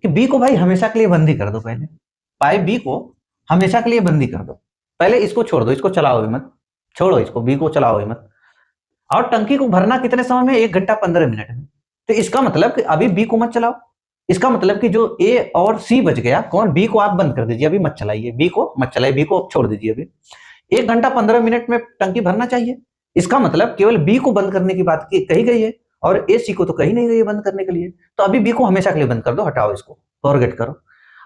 कि बी को भाई हमेशा के लिए बंद ही कर दो। पहले पाइप बी को हमेशा के लिए बंद ही कर दो। पहले इसको छोड़ दो, इसको चलाओ भी मत, छोड़ो इसको, बी को चलाओ भी मत। और टंकी को भरना कितने समय में, 1 घंटा 15 मिनट में। तो इसका मतलब कि अभी बी को मत चलाओ। इसका मतलब कि जो ए और सी बच गया, कौन, बी को आप बंद कर दीजिए, अभी मत चलाइए, बी को मत चलाइए, बी को छोड़ दीजिए अभी। 1 घंटा 15 मिनट में टंकी भरना चाहिए। इसका मतलब केवल बी को बंद करने की बात कही गई है और ए सी को तो कही नहीं गई है बंद करने के लिए। तो अभी बी को हमेशा के लिए बंद कर दो, हटाओ इसको, फॉरगेट करो।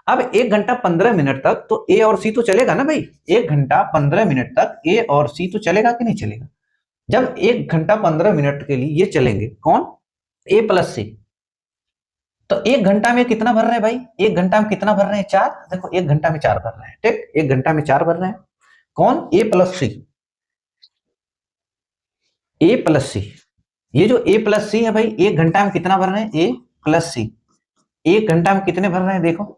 अब 1 घंटा 15 मिनट तक तो ए और सी तो चलेगा ना भाई। 1 घंटा 15 मिनट तक ए और सी तो चलेगा कि नहीं चलेगा। जब 1 घंटा 15 मिनट के लिए ये चलेंगे, कौन, ए प्लस सी, तो 1 घंटा में कितना भर रहे हैं भाई, 1 घंटा में कितना भर रहे हैं, 4। देखो 1 घंटा में 4 भर रहे हैं, ठीक, 1 घंटा में 4 भर रहे हैं, कौन, ए प्लस सी, ए प्लस सी। ये जो ए प्लस सी है भाई, 1 घंटा में कितना भर रहे हैं, ए प्लस सी, 1 घंटा में कितने भर रहे हैं, देखो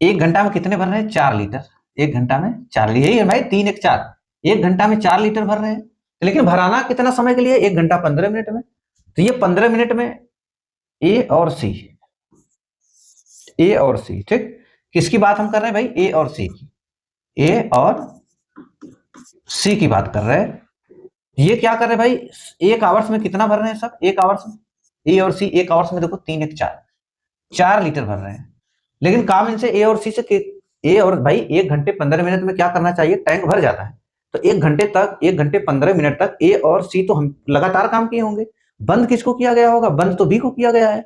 1 घंटा में कितने भर रहे हैं, 4 लीटर। 1 घंटा में 4 लीटर, यही है भाई, 3 1 4, 1 घंटा में 4 लीटर भर रहे हैं। लेकिन भराना कितना समय के लिए, 1 घंटा 15 मिनट में। तो ये 15 मिनट में ए और सी, ए और सी, ठीक, किसकी बात हम कर रहे हैं भाई, ए और सी की, ए और सी की बात कर रहे हैं। ये क्या कर रहे हैं भाई, 1 आवर्स में कितना भर रहे हैं सब, 1 आवर्स में, ए और सी 1 आवर्स में देखो 3 1 4, 4 लीटर भर रहे हैं। लेकिन काम इनसे ए और सी से, ए और भाई 1 घंटे 15 मिनट में क्या करना चाहिए, टैंक भर जाता है। तो 1 घंटे तक, 1 घंटे 15 मिनट तक ए और सी तो हम लगातार काम किए होंगे। बंद किसको किया गया होगा, बंद तो बी को किया गया है।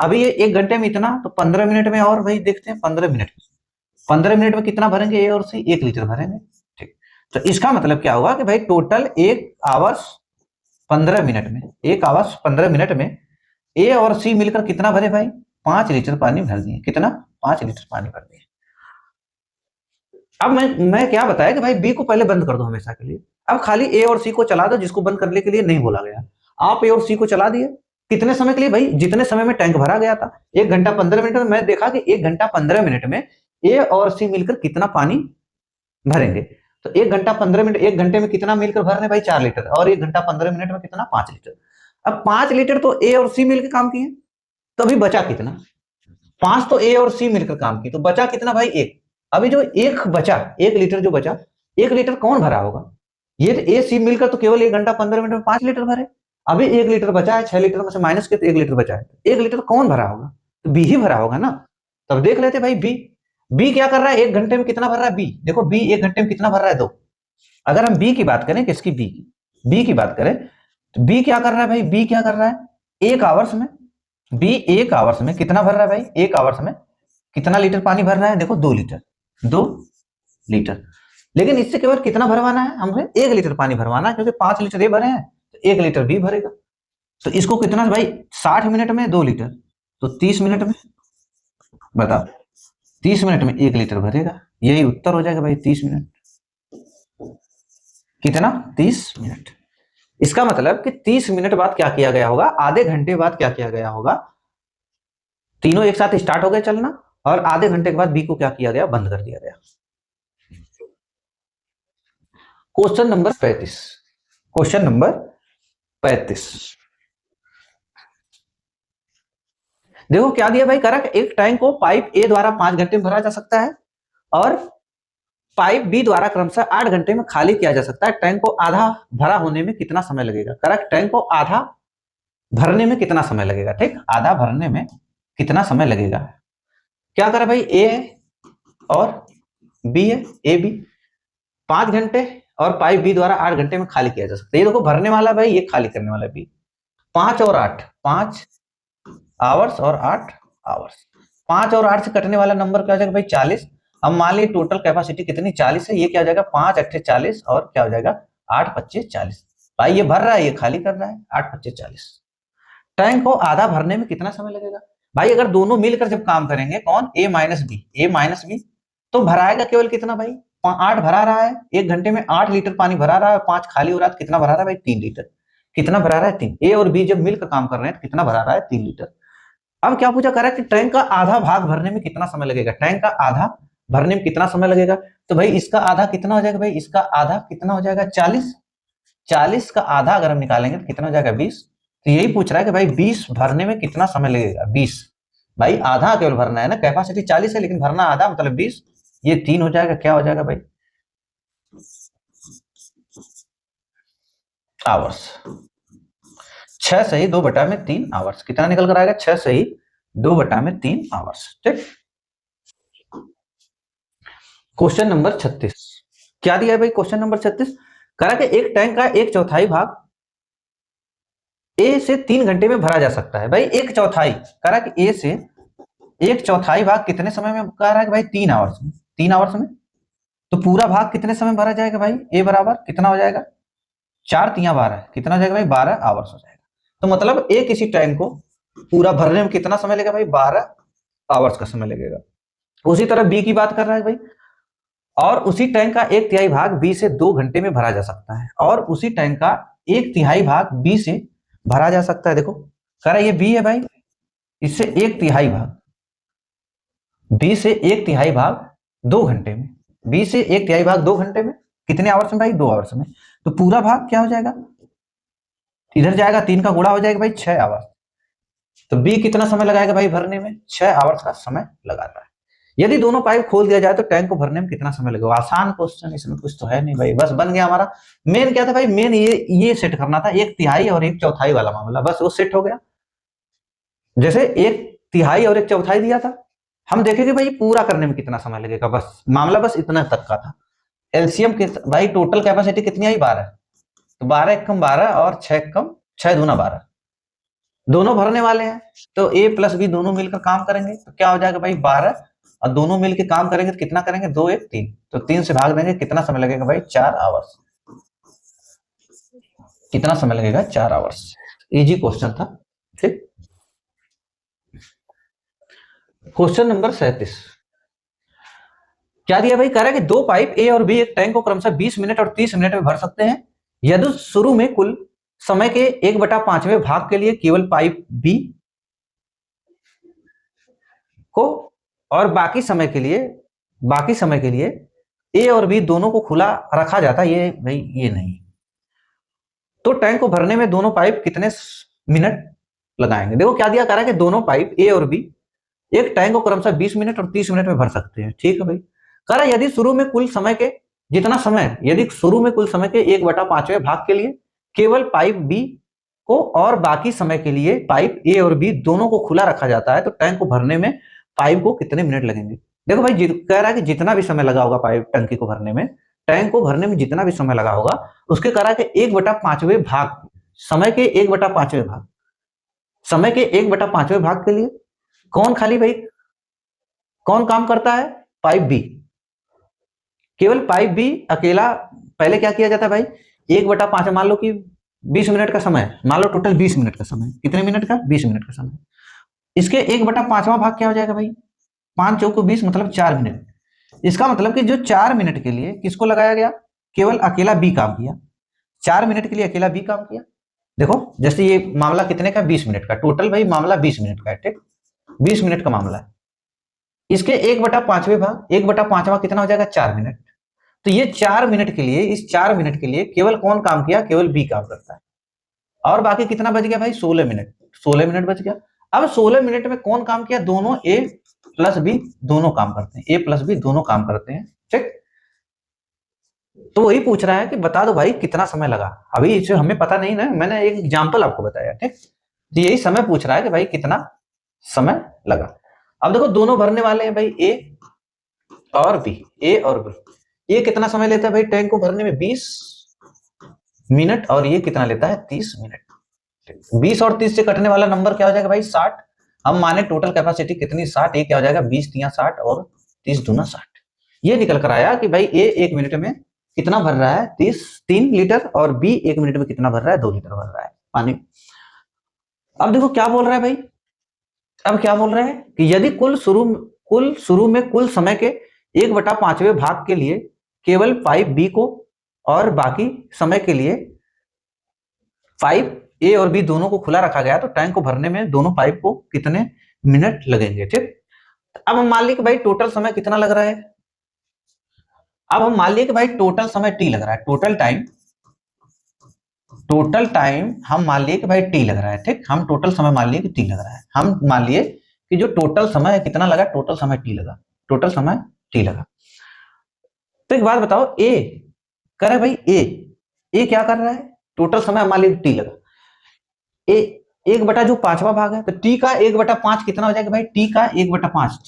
अभी ये 1 घंटे में इतना, तो 15 मिनट में और भाई देखते हैं 15 मिनट में कितना भरेंगे ए और सी, 1 लीटर भरेंगे, ठीक। तो इसका मतलब क्या हुआ कि भाई टोटल 1 आवर्स 15 मिनट में, 1 आवर्स 15 मिनट में ए और सी मिलकर कितना भरे भाई, 5 लीटर पानी भर दिए। कितना, 5 लीटर पानी भर दिए। अब मैं क्या बताया कि भाई बी को पहले बंद कर दो हमेशा के लिए। अब खाली ए और सी को चला दो, जिसको बंद करने के लिए नहीं बोला गया। आप ए और सी को चला दिए, कितने समय के लिए भाई, जितने समय में टैंक भरा गया था। 1 घंटा 15 मिनट में मैं देखा कि 1 घंटा 15 मिनट में ए और सी मिलकर कितना पानी भरेंगे। तो 1 घंटा 15 मिनट, 1 घंटे में कितना मिलकर भर रहे भाई, 4 लीटर, और 1 घंटा 15 मिनट में कितना, 5 लीटर। अब 5 लीटर तो ए और सी मिलकर काम किए, तो अभी बचा कितना, 5 तो ए और सी मिलकर काम किए, तो बचा कितना भाई, 1। अभी जो 1 बचा, 1 लीटर जो बचा, 1 लीटर कौन भरा होगा, ये ए सी मिलकर तो केवल 1 घंटा 15 मिनट में 5 लीटर भरे। अभी 1 लीटर बचा है, 6 लीटर में से माइनस के, तो 1 लीटर बचा है, 1 लीटर कौन भरा होगा, तो बी ही भरा होगा ना। तब देख लेते भाई बी, बी क्या कर रहा है, 1 घंटे में कितना भर रहा है बी, देखो बी 1 घंटे में कितना भर रहा है, 2। अगर हम बी की बात करें, किसकी, बी की बात करें, तो बी क्या कर रहा है भाई, बी क्या कर रहा है, 1 आवर्स में, बी 1 आवर्स में कितना भर रहा है भाई, 1 आवर्स में कितना लीटर पानी भर रहा है, देखो 2 लीटर, 2 लीटर। लेकिन इससे केवल कितना भरवाना है हमें, 1 लीटर पानी भरवाना है, क्योंकि 5 लीटर ये भरे हैं, तो 1 लीटर भी भरेगा। तो इसको कितना भाई, 60 मिनट में 2 लीटर, तो 30 मिनट में, बताओ 30 मिनट में 1 लीटर भरेगा। यही उत्तर हो जाएगा भाई, 30 मिनट। कितना, 30 मिनट। इसका मतलब कि 30 मिनट बाद क्या किया गया होगा, आधे घंटे बाद क्या किया गया होगा, तीनों एक साथ स्टार्ट हो गए चलना, और आधे घंटे के बाद बी को क्या किया गया, बंद कर दिया गया। क्वेश्चन नंबर 35, क्वेश्चन नंबर 35, देखो क्या दिया भाई, करेक्ट, एक टैंक को पाइप ए द्वारा 5 घंटे में भरा जा सकता है और पाइप बी द्वारा क्रमशः 8 घंटे में खाली किया जा सकता है। टैंक को आधा भरा होने में कितना समय लगेगा, करेक्ट, टैंक को आधा भरने में कितना समय लगेगा, ठीक, आधा भरने में कितना समय लगेगा। क्या करें भाई, ए है और बी है, ए बी 5 घंटे और पाइप बी द्वारा 8 घंटे में खाली किया जा सकता है। ये देखो भरने वाला भाई, ये खाली करने वाला बी, 5 और 8, 5 आवर्स और 8 आवर्स, 5 और 8 से कटने वाला नंबर क्या हो जाएगा भाई, 40। अब मान लीजिए टोटल कैपेसिटी कितनी, 40 है, ये क्या हो जाएगा, 5 अट्ठे 40 और क्या हो जाएगा, 8 पच्चे 40। भाई ये भर रहा है, ये खाली कर रहा है, 8 पच्चे 40। टैंक को आधा भरने में कितना समय लगेगा भाई, अगर दोनों मिलकर जब काम करेंगे, कौन, ए माइनस बी, तो भराएगा केवल कितना भाई, 8 भरा रहा है, 1 घंटे में 8 लीटर पानी भरा रहा है, 5 खाली हो रहा है, कितना भरा रहा है भाई, 3 लीटर। कितना भरा रहा है, 3। ए और बी जब मिलकर काम कर रहे हैं तो कितना भरा रहा है, 3 लीटर। अब क्या पूछा करा कि टैंक का आधा भाग भरने में कितना समय लगेगा, टैंक का आधा भरने में कितना समय लगेगा। तो भाई इसका आधा कितना हो जाएगा भाई, इसका आधा कितना हो जाएगा, 40। 40 का आधा अगर हम निकालेंगे तो कितना हो जाएगा, 20। तो यही पूछ रहा है कि भाई 20 भरने में कितना समय लगेगा, 20। भाई आधा केवल भरना है ना, कैपेसिटी 40 है लेकिन भरना आधा, मतलब 20। ये 3 हो जाएगा, क्या हो जाएगा भाई, आवर्स। 6 सही 2/3 आवर्स, कितना निकल कर आएगा, 6 सही 2/3 आवर्स, ठीक। क्वेश्चन नंबर 36, क्या दिया है भाई क्वेश्चन नंबर 36, करा कि एक टैंक का एक चौथाई भाग ए से 3 घंटे में भरा जा सकता है। भाई एक चौथाई करा कि ए से एक चौथाई भाग कितने समय में कह रहा है कि भाई 3 आवर्स में, 3 आवर्स में। तो पूरा भाग कितने समय भरा जाएगा भाई, ए बराबर कितना हो जाएगा, 4×3=12, कितना हो जाएगा भाई 12 आवर्स हो जाएगा। तो मतलब एक किसी टैंक को पूरा भरने में कितना समय लगेगा भाई, 12 आवर्स का समय लगेगा। उसी तरह बी की बात कर रहा है भाई, और उसी टैंक का एक तिहाई भाग बी से 2 घंटे में भरा जा सकता है, और उसी टैंक का एक तिहाई भाग बी से भरा जा सकता है। देखो कह रहा है ये बी है भाई, इससे एक तिहाई भाग, बी से एक तिहाई भाग 2 घंटे में, बी से एक तिहाई भाग 2 घंटे में, कितने आवर्स में भाई, 2 आवर्स में। तो पूरा भाग क्या हो जाएगा, इधर जाएगा 3 का गुणा हो जाएगा भाई 6 आवर्स। तो बी कितना समय लगाएगा भाई भरने में, 6 आवर्स का समय लगाता है। यदि दोनों पाइप खोल दिया जाए तो टैंक को भरने में कितना समय लगेगा। आसान क्वेश्चन, इसमें कुछ तो है नहीं भाई, बस बन गया हमारा। मेन क्या था भाई, मेन ये सेट करना था, एक तिहाई और एक चौथाई वाला मामला, बस वो सेट हो गया। जैसे एक तिहाई और एक चौथाई दिया था, हम देखेंगे भाई पूरा करने में कितना समय लगेगा, बस मामला बस इतना तक का था। एलसीएम के भाई टोटल कैपेसिटी कितनी आई, 12, तो 12 × 12 और 6 × 6 × 12, दोनों भरने वाले हैं, तो ए प्लस बी दोनों मिलकर काम करेंगे, तो क्या हो जाएगा भाई 12, और दोनों मिलकर काम करेंगे तो कितना करेंगे, 2 1 3, तो 3 से भाग देंगे, कितना समय लगेगा भाई, 4 आवर्स। कितना समय लगेगा, 4 आवर्स। इजी क्वेश्चन था। ठीक, क्वेश्चन नंबर 37 क्या दिया भाई, कह रहा है कि दो पाइप ए और बी एक टैंक को क्रमशः 20 मिनट और 30 मिनट में भर सकते हैं, यदि शुरू में कुल समय के 1/5वें भाग के लिए केवल पाइप बी को और बाकी समय के लिए ए और बी दोनों को खुला रखा जाता है, ये भाई ये नहीं, तो टैंक को भरने में दोनों पाइप कितने मिनट लगाएंगे। देखो क्या दिया, कह रहा है कि दोनों पाइप ए और बी एक टैंक को क्रमशः 20 मिनट और 30 मिनट में भर सकते हैं। ठीक है भाई, कह रहा है यदि शुरू में कुल समय के 1/5वें भाग के लिए केवल पाइप बी को और बाकी समय के लिए पाइप ए और बी दोनों को खुला रखा जाता है, तो टैंक को भरने में पाइप को कितने मिनट लगेंगे। देखो भाई कह रहा है कि जितना भी समय लगा होगा पाइप टंकी को भरने में, टैंक को भरने में जितना भी समय लगा होगा, उसके कह रहा है कि 1/5वें भाग, समय के 1/5वें भाग, समय के 1/5वें भाग के लिए कौन खाली भाई कौन काम करता है, पाइप बी, केवल पाइप बी अकेला। पहले क्या किया जाता है भाई, 1/5, मान लो कि 20 मिनट का समय, मान लो टोटल 20 मिनट का समय, कितने मिनट का, 20 मिनट का समय, इसके 1/5वां भाग क्या हो जाएगा भाई, 5 चौको 20 मतलब 4 मिनट। इसका मतलब कि जो 4 मिनट के लिए किसको लगाया गया, केवल अकेला बी काम किया, 4 मिनट के लिए अकेला बी काम किया। देखो जैसे ये मामला कितने का, 20 मिनट का, टोटल भाई मामला 20 मिनट का है। ठीक, 20 मिनट का मामला है, इसके 1/5वें भाग, 1/5वां कितना हो जाएगा, 4 मिनट। तो ये 4 मिनट के लिए, इस 4 मिनट के लिए केवल कौन काम किया, केवल बी काम करता है, और बाकी कितना बच गया भाई, 16 मिनट, 16 मिनट बच गया। अब 16 मिनट में कौन काम किया, दोनों ए प्लस बी दोनों काम करते हैं, ए प्लस बी दोनों काम करते हैं। ठीक, तो वही पूछ रहा है कि बता दो भाई कितना समय लगा, अभी इसे हमें पता नहीं ना, मैंने एक एग्जाम्पल आपको बताया। ठीक, तो यही समय पूछ रहा है कि भाई कितना समय लगा। अब देखो दोनों भरने वाले हैं भाई ए और बी, ए और बी, ये कितना समय लेता है भाई टैंक को भरने में, 20 मिनट, और ये कितना लेता है, 30 मिनट। 20 और 30 से कटने वाला नंबर क्या हो जाएगा भाई, 60। हम माने टोटल कैपेसिटी कितनी, 60, ये क्या हो जाएगा, 20 × 60 और 30 × 60। ये निकल कर आया कि भाई ए 1 मिनट में कितना भर रहा है, 3 लीटर, और बी 1 मिनट में कितना भर रहा है, 2 लीटर भर रहा है पानी। अब देखो क्या बोल रहा है भाई, अब क्या बोल रहा है कि यदि कुल शुरू में कुल समय के 1/5वें भाग के लिए केवल पाइप बी को और बाकी समय के लिए पाइप ए और बी दोनों को खुला रखा गया, तो टैंक को भरने में दोनों पाइप को कितने मिनट लगेंगे। ठीक, अब हम मान लीजिए कि भाई टोटल समय कितना लग रहा है, अब हम मान लिए कि भाई टोटल समय टी लग रहा है, टोटल टाइम हम मान लिए कि भाई टी लग रहा है। ठीक, हम टोटल समय मान लिए कि टी लग रहा है, हम मान लिए कि जो टोटल समय है कितना लगा, टोटल समय टी लगा, टोटल समय टी लगा। तो एक बात बताओ, ए कर रहा है भाई, ए क्या कर रहा है, टोटल समय मान लीजिए टी लगा, ए 1/5वां भाग है, तो टी का 1/5 कितना हो जाएगा भाई, टी का 1/5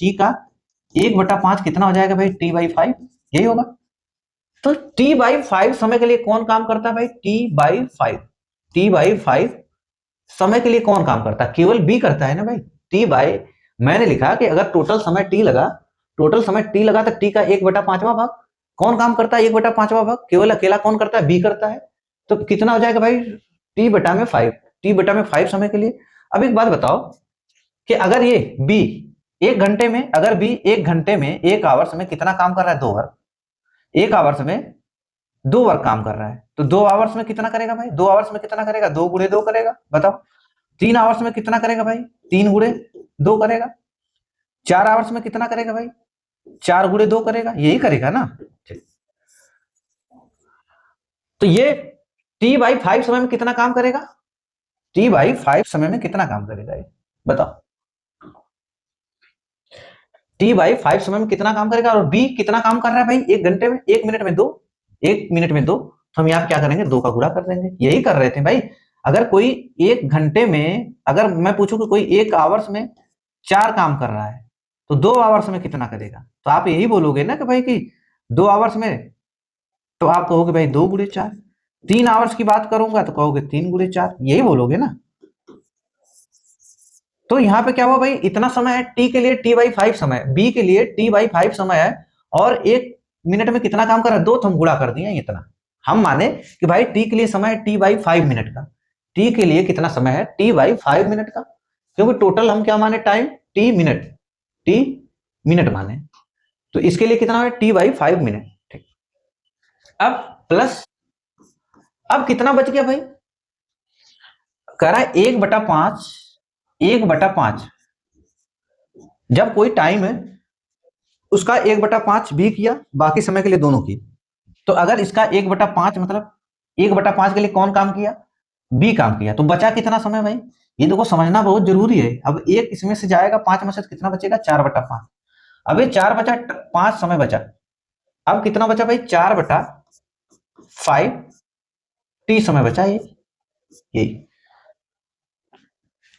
कितना हो जाएगा भाई, T/5, यही होगा। तो T/5 समय के लिए कौन काम करता है भाई? T/5 समय के लिए कौन काम करता है? केवल बी करता है ना भाई। मैंने लिखा कि अगर टोटल समय टी लगा तो टी का 1/5वां भाग कौन काम करता है? 1/5वां भाग केवल अकेला कौन करता है? बी करता है। तो कितना हो जाएगा भाई? T/5 समय के लिए। अब एक बात बताओ कि अगर ये बी एक घंटे में 1 आवर्स में कितना काम कर रहा है? 2 आवर। 1 आवर्स में 2 वर्क काम कर रहा है, तो 2 आवर्स में कितना करेगा भाई? 2 आवर्स में कितना करेगा? 2 गुणे 2 करेगा। बताओ 3 आवर्स में कितना करेगा भाई? 3 गुणे 2 करेगा। 4 आवर्स में कितना करेगा भाई? 4 गुणे 2 करेगा। यही करेगा ना। तो ये T/5 समय में कितना काम करेगा? T/5 समय में कितना काम करेगा ये बताओ? T/5 समय में कितना काम करेगा? और बी कितना काम कर रहा है भाई? 1 घंटे में, 1 मिनट में 2, 1 मिनट में 2। तो हम यहाँ क्या करेंगे? 2 का गुणा कर देंगे। यही कर रहे थे भाई। अगर कोई 1 घंटे में, अगर मैं पूछूं कि कोई 1 आवर्स में 4 काम कर रहा है तो 2 आवर्स में कितना करेगा? तो आप यही बोलोगे ना कि भाई कि 2 आवर्स में, तो आप कहोगे भाई 2 गुणे 4। 3 आवर्स की बात करूंगा तो कहोगे 3 गुणे 4, यही बोलोगे ना। तो यहाँ पे क्या हुआ भाई? इतना समय है टी के लिए T/5 समय, बी के लिए T/5 समय है, और 1 मिनट में कितना काम कर रहा है? 2, तो हम गुणा कर दिए इतना। हम माने कि भाई टी के लिए समय है T/5 मिनट का। टी के लिए कितना समय है? T/5 मिनट का, क्योंकि टोटल हम क्या माने? टाइम टी मिनट माने। तो इसके लिए कितना है? T/5 minute. ठीक। अब प्लस, अब कितना बच गया भाई? कह रहा है 1/5 जब कोई टाइम है उसका 1/5 भी किया, बाकी समय के लिए दोनों की। तो अगर इसका 1/5 मतलब 1/5 के लिए कौन काम किया? बी काम किया। तो बचा कितना समय भाई? ये देखो समझना बहुत जरूरी है। अब 1 इसमें से जाएगा, 5 में से कितना बचेगा? 4/5। अब ये 4/5 समय बचा। अब कितना बचा भाई? 4/5 टी समय बचा ये, यही।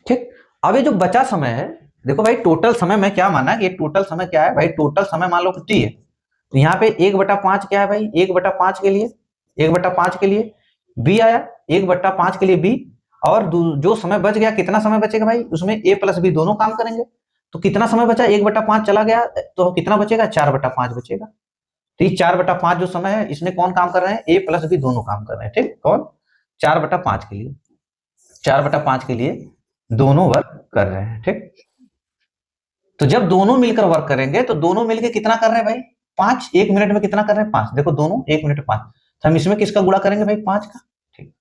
ठीक। अब ये जो बचा समय है, देखो भाई टोटल समय में क्या माना कि ये टोटल समय क्या है भाई? टोटल समय मान लो कि टी है, तो यहाँ पे 1/5 क्या है भाई? 1/5 के लिए, 1/5 के लिए बी आया, 1/5 के लिए बी, और जो समय बच गया, कितना समय बचेगा भाई? उसमें ए प्लस बी दोनों काम करेंगे। तो कितना समय बचा? 1/5 चला गया, तो कितना बचेगा? 4/5 बचेगा। तो ये 4/5 जो समय है, इसमें कौन काम कर रहे हैं? ए प्लस बी दोनों काम कर रहे हैं। ठीक। कौन? 4/5 के लिए, 4/5 के लिए दोनों वर्क कर रहे हैं। ठीक। तो जब दोनों मिलकर वर्क करेंगे तो दोनों मिलकर कितना कर रहे हैं भाई? 5। 1 मिनट में कितना कर रहे हैं? 5। देखो दोनों 1 मिनट 5, तो हम इसमें किसका गुणा करेंगे भाई? 5 का। ठीक।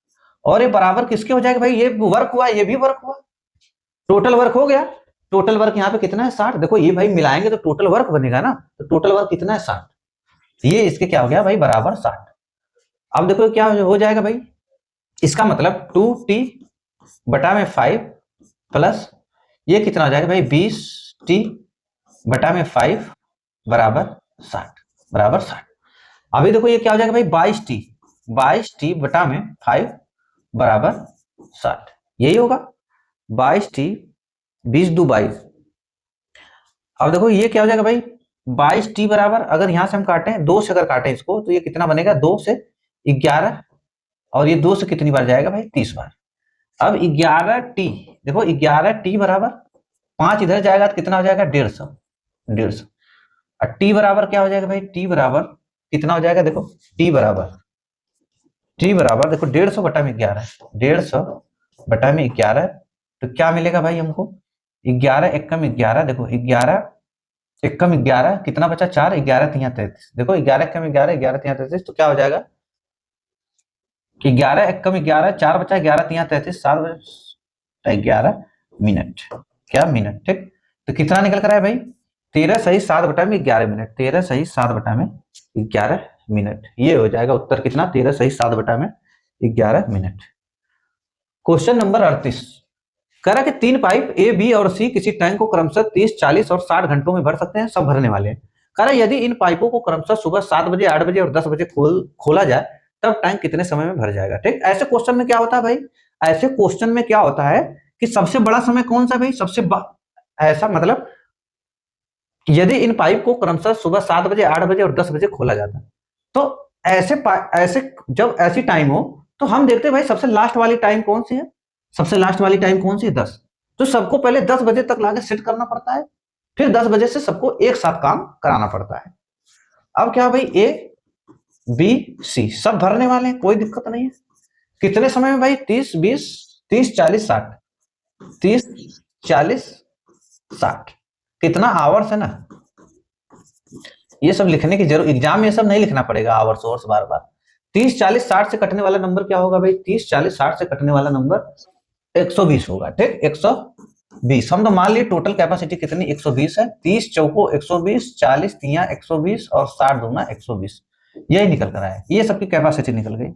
और ये बराबर किसके हो जाएगा भाई? ये वर्क हुआ, ये भी वर्क हुआ, टोटल वर्क हो गया। टोटल वर्क यहाँ पे कितना है? 60। देखो ये भाई मिलाएंगे तो टोटल वर्क बनेगा ना, तो टोटल वर्क कितना है? 60। ये इसके क्या हो गया भाई? बराबर 60। अब देखो क्या हो जाएगा भाई? इसका मतलब 2T/5 प्लस ये कितना हो जाएगा भाई? 20T/5 बराबर 60। अभी देखो ये क्या हो जाएगा भाई? 22T/5 बराबर 60। यही होगा 22T, 20×2 = 22। अब देखो ये क्या हो जाएगा भाई? 22T बराबर, अगर यहां से हम काटें 2 से, अगर काटें इसको तो ये कितना बनेगा? 2 से 11, और ये 2 से कितनी बार जाएगा भाई? 30 बार। अब 11T, देखो 11T बराबर 5 इधर जाएगा तो कितना हो जाएगा? 150। और टी बराबर क्या हो जाएगा भाई? टी बराबर कितना हो जाएगा? देखो टी बराबर देखो 150/11, 150/11, तो क्या मिलेगा भाई हमको? 11 एकम 11, देखो 11 एकम 11 कितना बचा? 4, 11 3 33। देखो 11 एकम 11, 11 3 33, तो क्या हो जाएगा कि 11 एकम 11, 4 बचा, 11 3 33, 7/11 मिनट। क्या? मिनट। ठीक। तो कितना निकल कर आया भाई? 13 सही 7/11 मिनट। 13 सही 7/11 मिनट। ये हो जाएगा उत्तर कितना? 13 सही 7/11 मिनट। क्वेश्चन नंबर 38 कह रहा कि 3 पाइप ए, बी और सी किसी टैंक को क्रमशः 30, 40 और 60 घंटों में भर सकते हैं। सब भरने वाले हैं। कह रहा यदि इन पाइपों को क्रमशः सुबह 7 बजे, 8 बजे और 10 बजे खोला जाए तब टैंक कितने समय में भर जाएगा? ठीक। ऐसे क्वेश्चन में क्या होता है भाई? ऐसे क्वेश्चन में क्या होता है कि सबसे बड़ा समय कौन सा भाई? ऐसा मतलब यदि इन पाइप को क्रमशः सुबह 7 बजे, 8 बजे और 10 बजे खोला जाता है तो ऐसे जब ऐसी टाइम हो तो हम देखते हैं भाई सबसे लास्ट वाली टाइम कौन सी है, सबसे लास्ट वाली टाइम कौन सी है, 10। तो सबको पहले 10 बजे तक लाके सेट करना पड़ता है, फिर 10 बजे से सबको एक साथ काम कराना पड़ता है। अब क्या भाई, ए बी सी सब भरने वाले हैं, कोई दिक्कत नहीं है। कितने समय में भाई, 30 20 30 40 60, 30 40 60, कितना आवर्स है ना। ये सब लिखने की जरूरत, एग्जाम में ये सब नहीं लिखना पड़ेगा आवर्स ओवर्स बार बार। 30 40 60 से कटने वाला नंबर क्या होगा भाई, 30 40 60 से कटने वाला नंबर 120 होगा। ठीक, 120। हम तो मान लिए टोटल कैपेसिटी कितनी 120 है। 30 चौको 120, 40 तिया 120 और 60 दूना 120, यही निकल कर आया, ये सबकी कैपेसिटी निकल गई।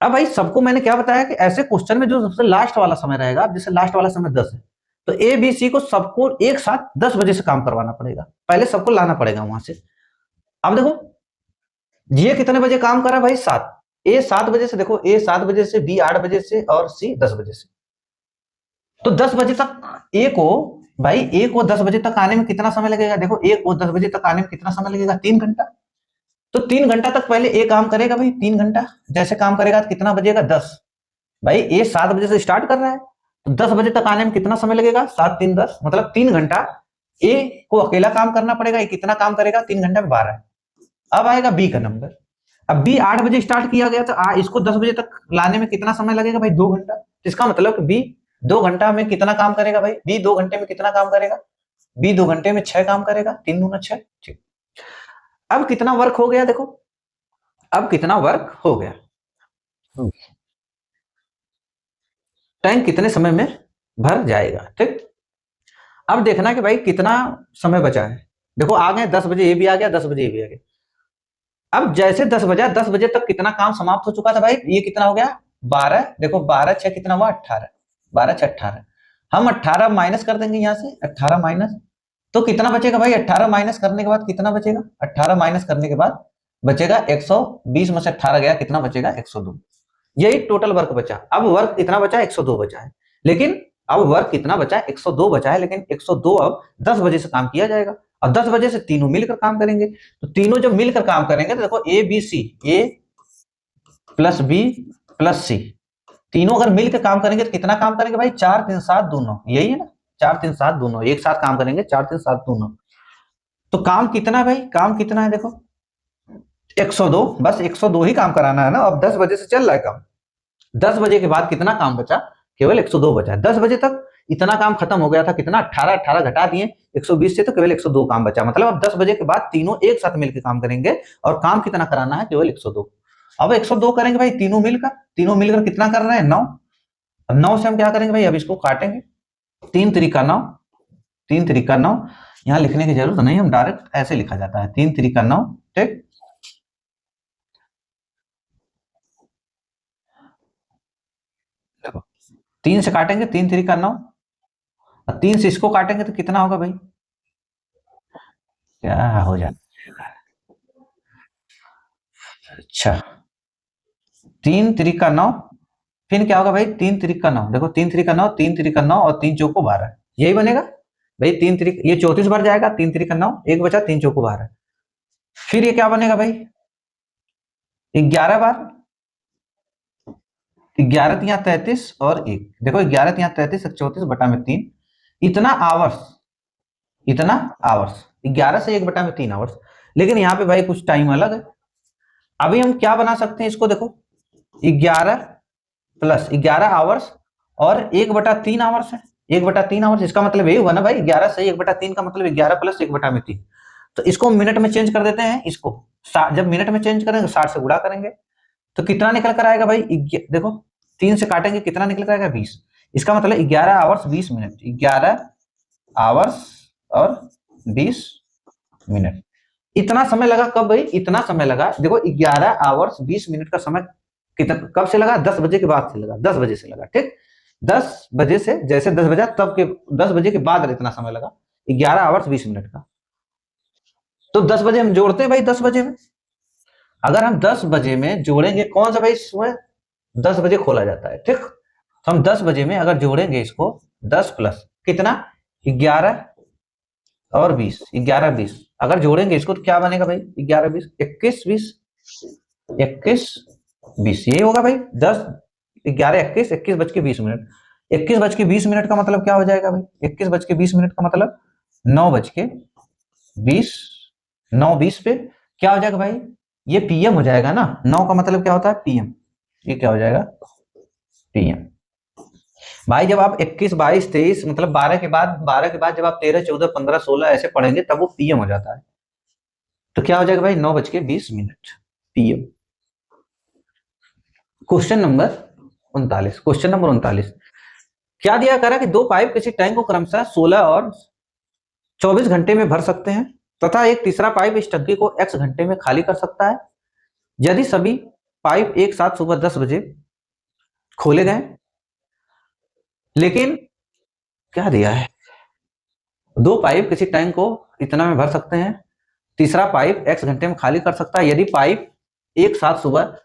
अब भाई सबको मैंने क्या बताया कि ऐसे क्वेश्चन में जो सबसे लास्ट वाला समय रहेगा, जैसे लास्ट वाला समय 10 है, तो ए बी सी को सबको एक साथ 10 बजे से काम करवाना पड़ेगा, पहले सबको लाना पड़ेगा वहां से। अब देखो ये कितने बजे काम करा भाई, 7। ए 7 बजे से, देखो ए 7 बजे से, बी 8 बजे से और सी 10 बजे से। तो 10 बजे तक ए को, भाई ए को 10 बजे तक आने में कितना समय लगेगा, देखो ए को 10 बजे तक आने में कितना समय लगेगा, 3 घंटा। तो 3 घंटा तक पहले ए काम करेगा भाई, 3 घंटा जैसे काम करेगा तो कितना बजेगा, 10। भाई ए 7 बजे से स्टार्ट कर रहा है, तो 10 बजे तक आने में कितना समय लगेगा, 7 3 10, मतलब 3 घंटा ए को अकेला काम करना पड़ेगा। ये कितना काम करेगा, 3 घंटे में 12। अब आएगा बी का नंबर। अब बी 8 बजे स्टार्ट किया गया, तो इसको 10 बजे तक लाने में कितना समय लगेगा भाई, 2 घंटा। इसका मतलब कि बी 2 घंटा में कितना काम करेगा भाई, बी 2 घंटे में कितना काम करेगा, बी 2 घंटे में 6 काम करेगा, 3 दूना 6। ठीक, अब कितना वर्क हो गया, देखो अब कितना वर्क हो गया, टैंक कितने समय में भर जाएगा। ठीक, अब देखना कि भाई कितना समय बचा है। देखो आ गए 10 बजे, ये भी आ गया, 10 बजे ये भी आ गया। अब जैसे 10 बजा, 10 बजे तक कितना काम समाप्त हो चुका था भाई, ये कितना हो गया 12। देखो 12 6 कितना हुआ 18, 12 6 18। हम 18 माइनस कर देंगे यहाँ से, 18 माइनस, तो कितना बचेगा भाई, 18 माइनस करने के बाद कितना बचेगा, 18 माइनस करने के बाद बचेगा 120 में से 18 गया, कितना बचेगा 102। यही टोटल वर्क बचा। अब वर्क कितना बचा, 102 बचा है। लेकिन अब वर्क कितना बचा है, 102 बचा है, लेकिन 102 अब 10 बजे से काम किया जाएगा। और 10 बजे से तीनों मिलकर काम करेंगे। तो तीनों जब मिलकर काम करेंगे तो देखो A B C, A plus B plus C, तीनों अगर मिलकर काम करेंगे तो कितना काम करेंगे भाई, 4 3 7 दोनों, यही है ना, 4 3 7 दोनों एक साथ काम करेंगे, 4 3 7 दोनों। तो काम कितना है भाई, काम कितना है, देखो 102, बस 102 ही काम कराना है ना। अब 10 बजे से चल रहा है काम, 10 बजे के बाद कितना काम बचा, केवल 102 बचा है। 10 बजे तक इतना काम खत्म हो गया था, कितना 18 18 घटा दिए 120 से, तो केवल 102 काम बचा। मतलब अब 10 बजे के बाद तीनों एक साथ मिलकर काम करेंगे और काम कितना कराना है, केवल 102। अब 102 करेंगे भाई तीनों मिलकर, तीनों मिलकर कितना कर रहे हैं 9। अब 9 से हम क्या करेंगे भाई, अब इसको काटेंगे, 3 3 9, 3 3 9। यहाँ लिखने की जरूरत नहीं, हम डायरेक्ट ऐसे लिखा जाता है, 3 3 9। ठीक, देखो 3 से काटेंगे, 3 3 9, और 3 से इसको काटेंगे तो कितना होगा भाई, क्या हो जाएगा, अच्छा 3 3 9, फिर क्या होगा भाई 3 3 9, देखो 3 3 9, 3 3 9 और 3 चौको 12, यही बनेगा भाई। 3 3 ये 34 बार जाएगा, 3 3 9, एक बचा 3 चौको 12। फिर ये क्या बनेगा भाई 11 बार, 11 यहाँ 33 और 1, देखो 11 यहाँ 33, 34 बटा में 3, इतना आवर्स, इतना आवर्स 11 से 1 बटा में 3 आवर्स। लेकिन यहाँ पे भाई कुछ टाइम अलग है। अभी हम क्या बना सकते हैं इसको, देखो 11 प्लस 11 आवर्स और 1/3 आवर्स है, 1/3 आवर्स, इसका मतलब यही हुआ ना भाई, 11 से 1/3 का मतलब 11 प्लस 1/3। तो इसको मिनट में चेंज कर देते हैं, इसको जब मिनट में चेंज करेंगे 60 से गुणा करेंगे तो कितना निकल कर आएगा भाई, देखो 3 से काटेंगे कितना निकल कर आएगा 20। इसका मतलब 11 आवर्स 20 मिनट, 11 आवर्स और 20 मिनट। इतना समय लगा कब भाई, इतना समय लगा, देखो 11 आवर्स 20 मिनट का समय कितना कब से लगा, 10 बजे के बाद से लगा, 10 बजे से लगा। ठीक, 10 बजे से, जैसे 10 बजा तब के 10 बजे के बाद इतना समय लगा 11 आवर्स 20 मिनट का। तो 10 बजे हम जोड़ते हैं भाई, 10 बजे में अगर हम 10 बजे में जोड़ेंगे, कौन सा भाई सुबह 10 बजे खोला जाता है। ठीक, तो हम 10 बजे में अगर जोड़ेंगे इसको, 10 प्लस कितना 11 और 20, 11 20 अगर जोड़ेंगे इसको तो क्या बनेगा भाई, 11 20 21 20, 21:20 यही होगा भाई। 10, 11, 21, 21:20। 21:20 का मतलब क्या हो जाएगा भाई? 21:20 का मतलब 9:20, 9:20 पे क्या हो जाएगा भाई? ये पीएम हो जाएगा ना। 9 का मतलब क्या होता है? पीएम। ये क्या हो जाएगा? पीएम। भाई जब आप 21, 22, 23 मतलब 12 के बाद जब आप 13, 14, 15, 16 ऐसे पढ़ेंगे तब वो पीएम हो जाता है। तो क्या हो जाएगा भाई? 9:20 पीएम। Question number 39। क्या दिया करा कि दो पाइप किसी टैंक को क्रमशः 16 और 24 घंटे में भर सकते हैं तथा एक तीसरा पाइप इस टंकी को x घंटे में खाली कर सकता है। यदि सभी पाइप एक साथ सुबह 10 बजे खोले गए, लेकिन क्या दिया है? दो पाइप किसी टैंक को इतना में भर सकते हैं, तीसरा पाइप x घंटे में खाली कर सकता है। यदि पाइप एक साथ सुबह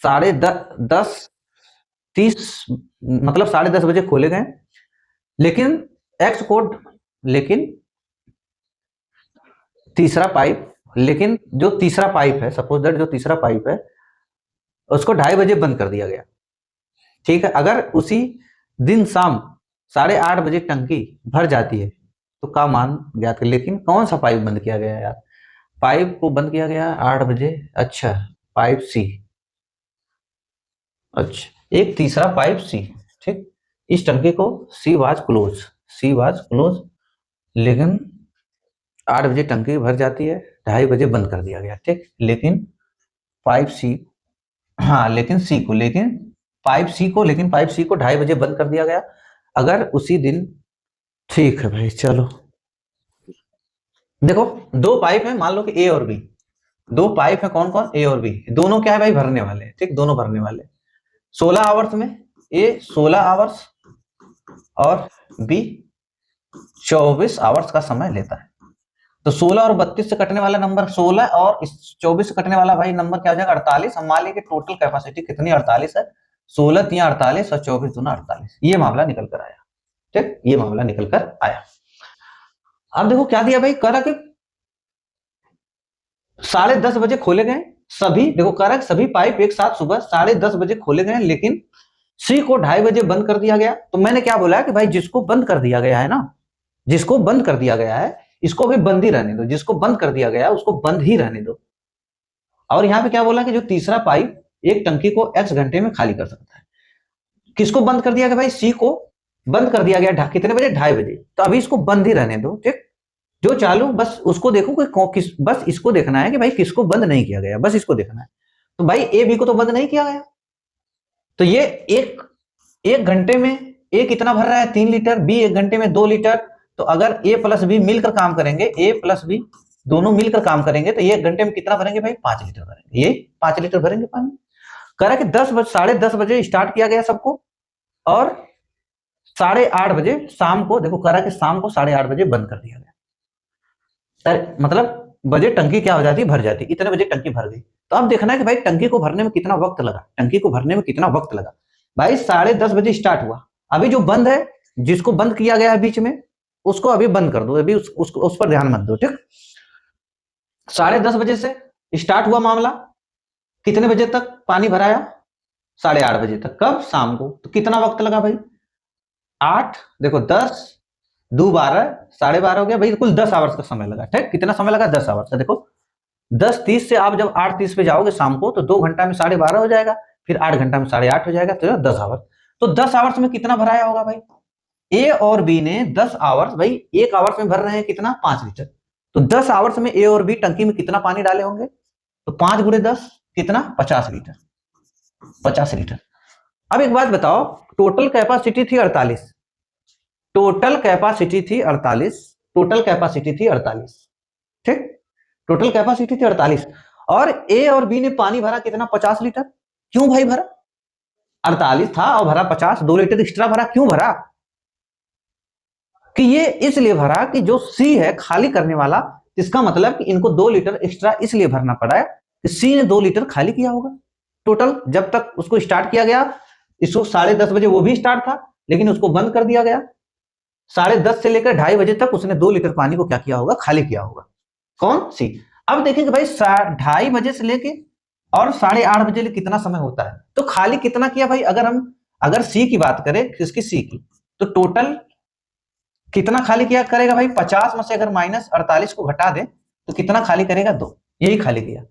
10:30 मतलब 10:30 बजे खोले गए, लेकिन एक्स कोड लेकिन तीसरा पाइप लेकिन जो तीसरा पाइप है, सपोज दैट जो तीसरा पाइप है उसको 2:30 बजे बंद कर दिया गया। ठीक है, अगर उसी दिन शाम 8:30 बजे टंकी भर जाती है तो का मान ज्ञात कर। लेकिन कौन सा पाइप बंद किया गया है यार? पाइप को बंद किया गया 8 बजे। अच्छा, पाइप सी। अच्छा, एक तीसरा पाइप सी। ठीक, इस टंकी को सी वाज क्लोज, लेकिन 8 बजे टंकी भर जाती है, 2:30 बजे बंद कर दिया गया। ठीक, लेकिन पाइप सी, हाँ लेकिन पाइप सी को 2:30 बजे बंद कर दिया गया अगर उसी दिन। ठीक है भाई, चलो देखो, दो पाइप है, मान लो कि ए और बी। दो पाइप है, कौन कौन? ए और बी। दोनों क्या है भाई? भरने वाले। ठीक, दोनों भरने वाले। 16 आवर्स में ए 16 आवर्स और बी 24 आवर्स का समय लेता है। तो 16 और 32 से कटने वाला नंबर 16 और 24 से कटने वाला भाई नंबर क्या हो जाएगा? 48। हम मान लेंगे टोटल कैपेसिटी कितनी? 48 है। 16 3 48 और 24 दूना 48। ये मामला निकल कर आया। ठीक, ये मामला निकल कर आया। अब देखो क्या दिया भाई? करा कि 10:30 बजे खोले गए सभी, देखो करा कि सभी पाइप एक साथ सुबह 10:30 बजे खोले गए, लेकिन सी को 2:30 बजे बंद कर दिया गया। तो मैंने क्या बोला कि भाई जिसको बंद कर दिया गया है ना, जिसको बंद कर दिया गया है इसको भी बंद ही रहने दो, जिसको बंद कर दिया गया है उसको बंद ही रहने दो। और यहाँ पे क्या बोला कि जो तीसरा पाइप एक टंकी को x घंटे में खाली कर सकता है। किसको बंद कर दिया गया भाई? सी को बंद कर दिया गया कितने बजे? 2:30 बजे। तो अभी इसको बंद ही रहने दो। ठीक, जो चालू बस उसको देखो कि बस इसको देखना है कि भाई किसको बंद नहीं किया गया, बस इसको देखना है। तो भाई ए बी को तो बंद नहीं किया गया, तो ये एक घंटे में ए कितना भर रहा है? 3 लीटर, बी 1 घंटे में 2 लीटर। तो अगर ए प्लस बी मिलकर काम करेंगे, ए प्लस बी दोनों मिलकर काम करेंगे तो ये 1 घंटे में कितना भरेंगे भाई? 5 लीटर भरेंगे। ये 5 लीटर भरेंगे पानी। कह रहा कि 10:30 बजे स्टार्ट किया गया सबको और 8:30 बजे शाम को, देखो कह रहा कि शाम को 8:30 बजे बंद कर दिया गया। मतलब बजे टंकी क्या हो जाती? भर जाती। इतने बजे टंकी भर गई। तो अब देखना है कि भाई टंकी को भरने में कितना वक्त लगा। टंकी को भरने में कितना वक्त लगा भाई? 10:30 बजे स्टार्ट हुआ। अभी जो बंद है, जिसको बंद किया गया है बीच में, उसको अभी बंद कर दो। अभी उस पर ध्यान मत दो। ठीक, 10:30 बजे से स्टार्ट हुआ मामला, कितने बजे तक पानी भराया? 8:30 बजे तक। कब? शाम को। तो कितना वक्त लगा भाई? 8, देखो 10 2 12, 12:30 हो गया भाई, कुल 10 आवर्स का समय लगा। ठीक, कितना समय लगा? 10 आवर्स का। देखो 10:30 से आप जब 8:30 पे जाओगे शाम को तो 2 घंटा में 12:30 हो जाएगा, फिर 8 घंटा में 8:30 हो जाएगा, तो 10 आवर्स। तो 10 आवर्स में कितना भराया होगा भाई? ए और बी ने 10 आवर्स, भाई 1 आवर्स में भर रहे हैं कितना? 5 लीटर। तो 10 आवर्स में ए और बी टंकी में कितना पानी डाले होंगे? तो 5 × 10 कितना? 50 लीटर। 50 लीटर। अब एक बात बताओ, टोटल कैपेसिटी थी 48। टोटल कैपेसिटी थी 48। ठीक, टोटल कैपेसिटी थी 48 और ए और बी ने पानी भरा कितना? 50 लीटर। क्यों भाई भरा? 48 था और भरा 50, 2 लीटर एक्स्ट्रा भरा। क्यों भरा? कि ये इसलिए भरा कि जो सी है खाली करने वाला, इसका मतलब कि इनको 2 लीटर एक्स्ट्रा इसलिए भरना पड़ा है कि सी ने 2 लीटर खाली किया होगा टोटल। जब तक उसको स्टार्ट किया गया, इसको 10:30 बजे वो भी स्टार्ट था, लेकिन उसको बंद कर दिया गया। 10:30 से लेकर 2:30 बजे तक उसने 2 लीटर पानी को क्या किया होगा? खाली किया होगा। कौन? सी। अब देखेंगे भाई 2:30 बजे से लेके और 8:30 बजे कितना समय होता है। तो खाली कितना किया भाई, अगर सी की बात करें, किसकी, सी की, तो टोटल कितना खाली किया करेगा भाई, 50 में से अगर -48 को घटा दे तो कितना खाली करेगा, 2, यही खाली किया।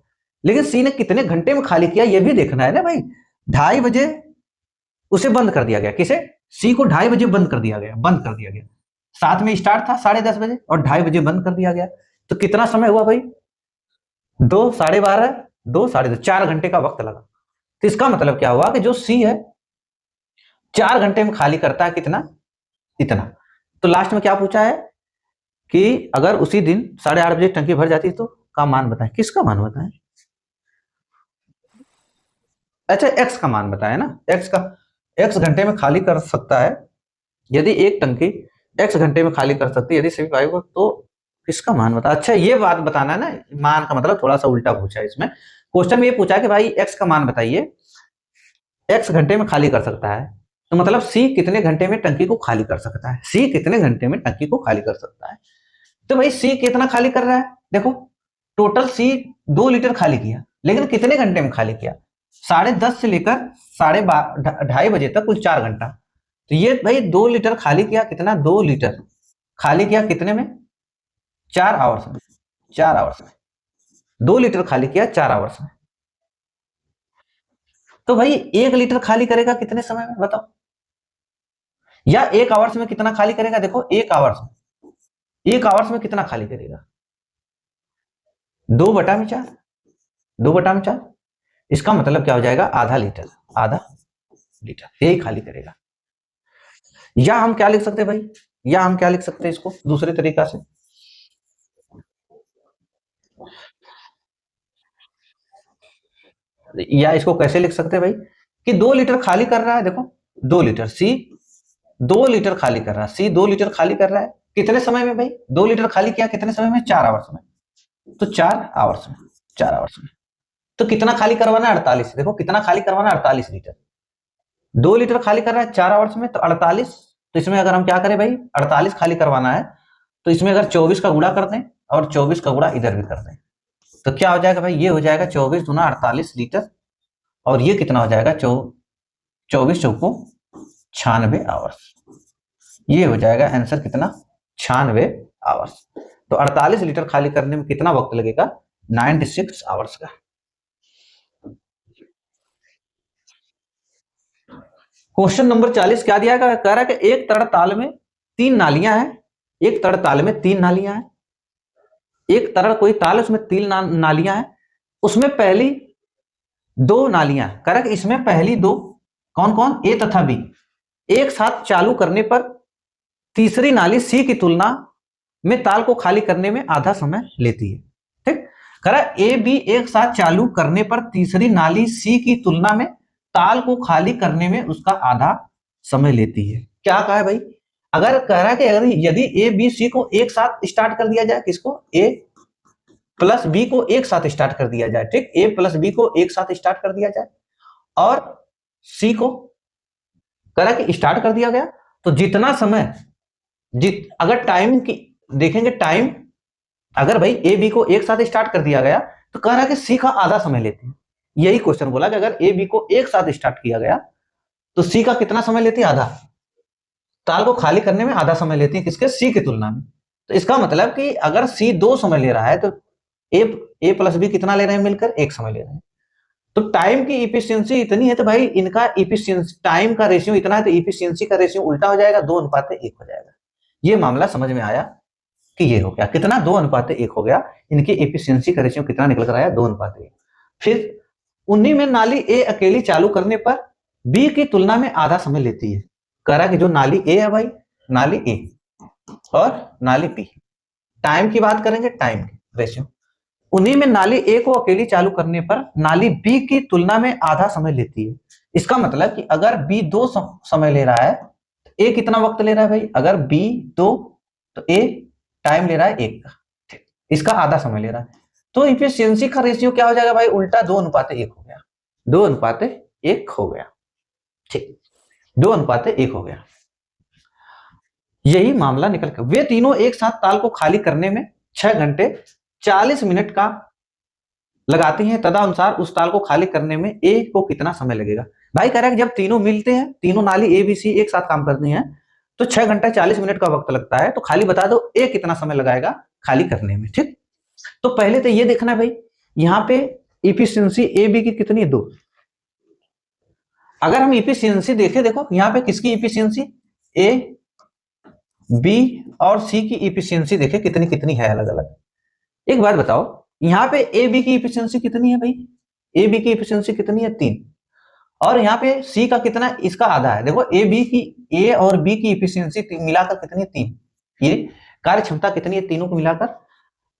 लेकिन सी ने कितने घंटे में खाली किया ये भी देखना है ना भाई। 2:30 बजे उसे बंद कर दिया गया, किसे, सी को 2:30 बजे बंद कर दिया गया। साथ में स्टार्ट था 10:30 बजे और 2:30 बजे बंद कर दिया गया। तो कितना समय हुआ भाई, 2, 12:30, 2, 2:30, 4 घंटे का वक्त लगा। तो इसका मतलब क्या हुआ कि जो सी है 4 घंटे में खाली करता है कितना, इतना। तो लास्ट में क्या पूछा है कि अगर उसी दिन 8:30 बजे टंकी भर जाती तो का मान बताएं, किसका मान बताएं, अच्छा एक्स का मान बताएं ना, एक्स घंटे में खाली कर सकता है, यदि एक टंकी एक्स घंटे में खाली कर सकती है यदि सभी पाइप को, तो किसका मान बता, अच्छा ये बात बताना है ना, मान का मतलब थोड़ा सा उल्टा पूछा है इसमें। क्वेश्चन में ये पूछा है कि भाई एक्स का मान बताइए, एक्स घंटे में खाली कर सकता है, तो मतलब सी कितने घंटे में टंकी को खाली कर सकता है, सी कितने घंटे में टंकी को खाली कर सकता है। तो भाई सी कितना खाली कर रहा है, देखो टोटल सी 2 लीटर खाली किया, लेकिन कितने घंटे में खाली किया, 10:30 से लेकर 2:30 बजे तक, कुल 4 घंटा। तो ये भाई 2 लीटर खाली किया, कितना, 2 लीटर खाली किया कितने में, 4 आवर्स में, 4 आवर्स में 2 लीटर खाली किया 4 आवर्स में। तो भाई 1 लीटर खाली करेगा कितने समय में बताओ, या 1 आवर्स में कितना खाली करेगा, देखो 1 आवर्स में कितना खाली करेगा, 2/4, 2/4। इसका मतलब क्या हो जाएगा, आधा लीटर यही खाली करेगा। या हम क्या लिख सकते हैं भाई, या हम क्या लिख सकते हैं इसको दूसरे तरीका से, या इसको कैसे लिख सकते हैं भाई कि 2 लीटर खाली कर रहा है, देखो 2 लीटर, सी 2 लीटर खाली कर रहा है, सी 2 लीटर खाली कर रहा है कितने समय में भाई, 2 लीटर खाली किया कितने समय में, 4 आवर्स में। तो 4 आवर्स में, 4 आवर्स में तो कितना खाली करवाना है, 48, देखो कितना खाली करवाना है, 48 लीटर। 2 लीटर खाली कर रहा है 4 आवर्स में, तो 48, तो इसमें अगर हम क्या करें भाई, 48 खाली करवाना है, तो इसमें अगर 24 का गुणा कर दें और 24 का गुणा इधर भी कर दें, तो क्या हो जाएगा भाई, ये हो जाएगा 24 दूना 48 लीटर, और ये कितना हो जाएगा, 24 चौको 96 आवर्स। ये हो जाएगा आंसर कितना, 96 आवर्स। तो 48 लीटर खाली करने में कितना वक्त लगेगा, 96 आवर्स का। क्वेश्चन नंबर 40 क्या दिया गया, कह रहा है कि एक तरड़ में 3 नालियां हैं, एक तरड़ ताल में 3 नालियां हैं, एक तरड़ कोई ताल उसमें 3 नालियां हैं, उसमें पहली 2 नालियां, कह रहा है कि इसमें पहली 2 कौन कौन, ए तथा बी, एक साथ चालू करने पर तीसरी नाली सी की तुलना में ताल को खाली करने में आधा समय लेती है। ठीक, कह रहा है ए बी एक साथ चालू करने पर तीसरी नाली सी की तुलना में ताल को खाली करने में उसका आधा समय लेती है। क्या कहा है भाई, अगर कह रहा है कि अगर यदि ए बी सी को एक साथ स्टार्ट कर दिया जाए, किसको, ए प्लस बी को एक साथ स्टार्ट कर दिया जाए, ठीक, ए प्लस बी को एक साथ स्टार्ट कर दिया जाए और सी को कह रहा है कि स्टार्ट कर दिया गया, तो जितना समय अगर टाइम की देखेंगे, टाइम अगर भाई ए बी को एक साथ स्टार्ट कर दिया गया तो कह रहा है कि सी का आधा समय लेते हैं। यही क्वेश्चन बोला कि अगर ए बी को एक साथ स्टार्ट किया गया तो सी का कितना समय लेती है, आधा, ताल को खाली करने में आधा समय लेती है, किसके, सी की तुलना में। तो इसका मतलब कि अगर सी 2 समय ले रहा है तो ए प्लस बी कितना ले रहे हैं, मिलकर 1 समय ले रहे हैं। तो टाइम की इफिशियंसी इतनी है तो भाई इनका इफिशियंसी, टाइम का रेशियो इतना है तो इफिशियंसी का रेशियो उल्टा हो जाएगा, 2:1 हो जाएगा। ये मामला समझ में आया कि ये हो गया कितना, 2:1 हो गया, इनकी एफिशिएंसी का रेशियो कितना निकल कर आया, 2:1। फिर उन्हीं में नाली ए अकेली चालू करने पर बी की तुलना में आधा समय लेती है। कह रहा है कि जो नाली ए है भाई, नाली ए और नाली बी, टाइम की बात करेंगे, टाइम रेशियो, उन्हीं में नाली ए को अकेली चालू करने पर नाली बी की तुलना में आधा समय लेती है। इसका मतलब कि अगर बी 2 समय ले रहा है तो ए कितना वक्त ले रहा है भाई, अगर बी 2 तो ए टाइम ले रहा है 1 का, ठीक, इसका आधा समय ले रहा है। तो इफिशियंसी का रेशियो क्या हो जाएगा भाई, उल्टा 2:1 हो गया, 2:1 हो गया, ठीक, 2:1 हो गया। यही मामला निकल कर वे तीनों एक साथ ताल को खाली करने में 6 घंटे 40 मिनट का लगाती हैं, तदनुसार उस ताल को खाली करने में ए को कितना समय लगेगा। भाई कह रहा है कि जब तीनों मिलते हैं, तीनों नाली ए बी सी एक साथ काम करती हैं, तो 6 घंटा 40 मिनट का वक्त लगता है। तो खाली बता दो ए कितना समय लगाएगा खाली करने में। ठीक, तो पहले तो ये देखना भाई, यहाँ पे इफिशियंसी ए बी की कितनी है, 2। अगर हम इफिशियंसी देखें, देखो यहाँ पे किसकी इफिशियंसी, ए बी और सी की इफिशियंसी देखें कितनी कितनी है अलग अलग। एक बात बताओ, यहाँ पे ए बी की इफिशियंसी कितनी है भाई, ए बी की इफिशियंसी कितनी है, 3। और यहाँ पे सी का कितना, इसका आधा है। देखो ए बी की, ए और बी की इफिशियंसी मिलाकर कितनी है, 3। ये कार्य क्षमता कितनी है, तीनों को मिलाकर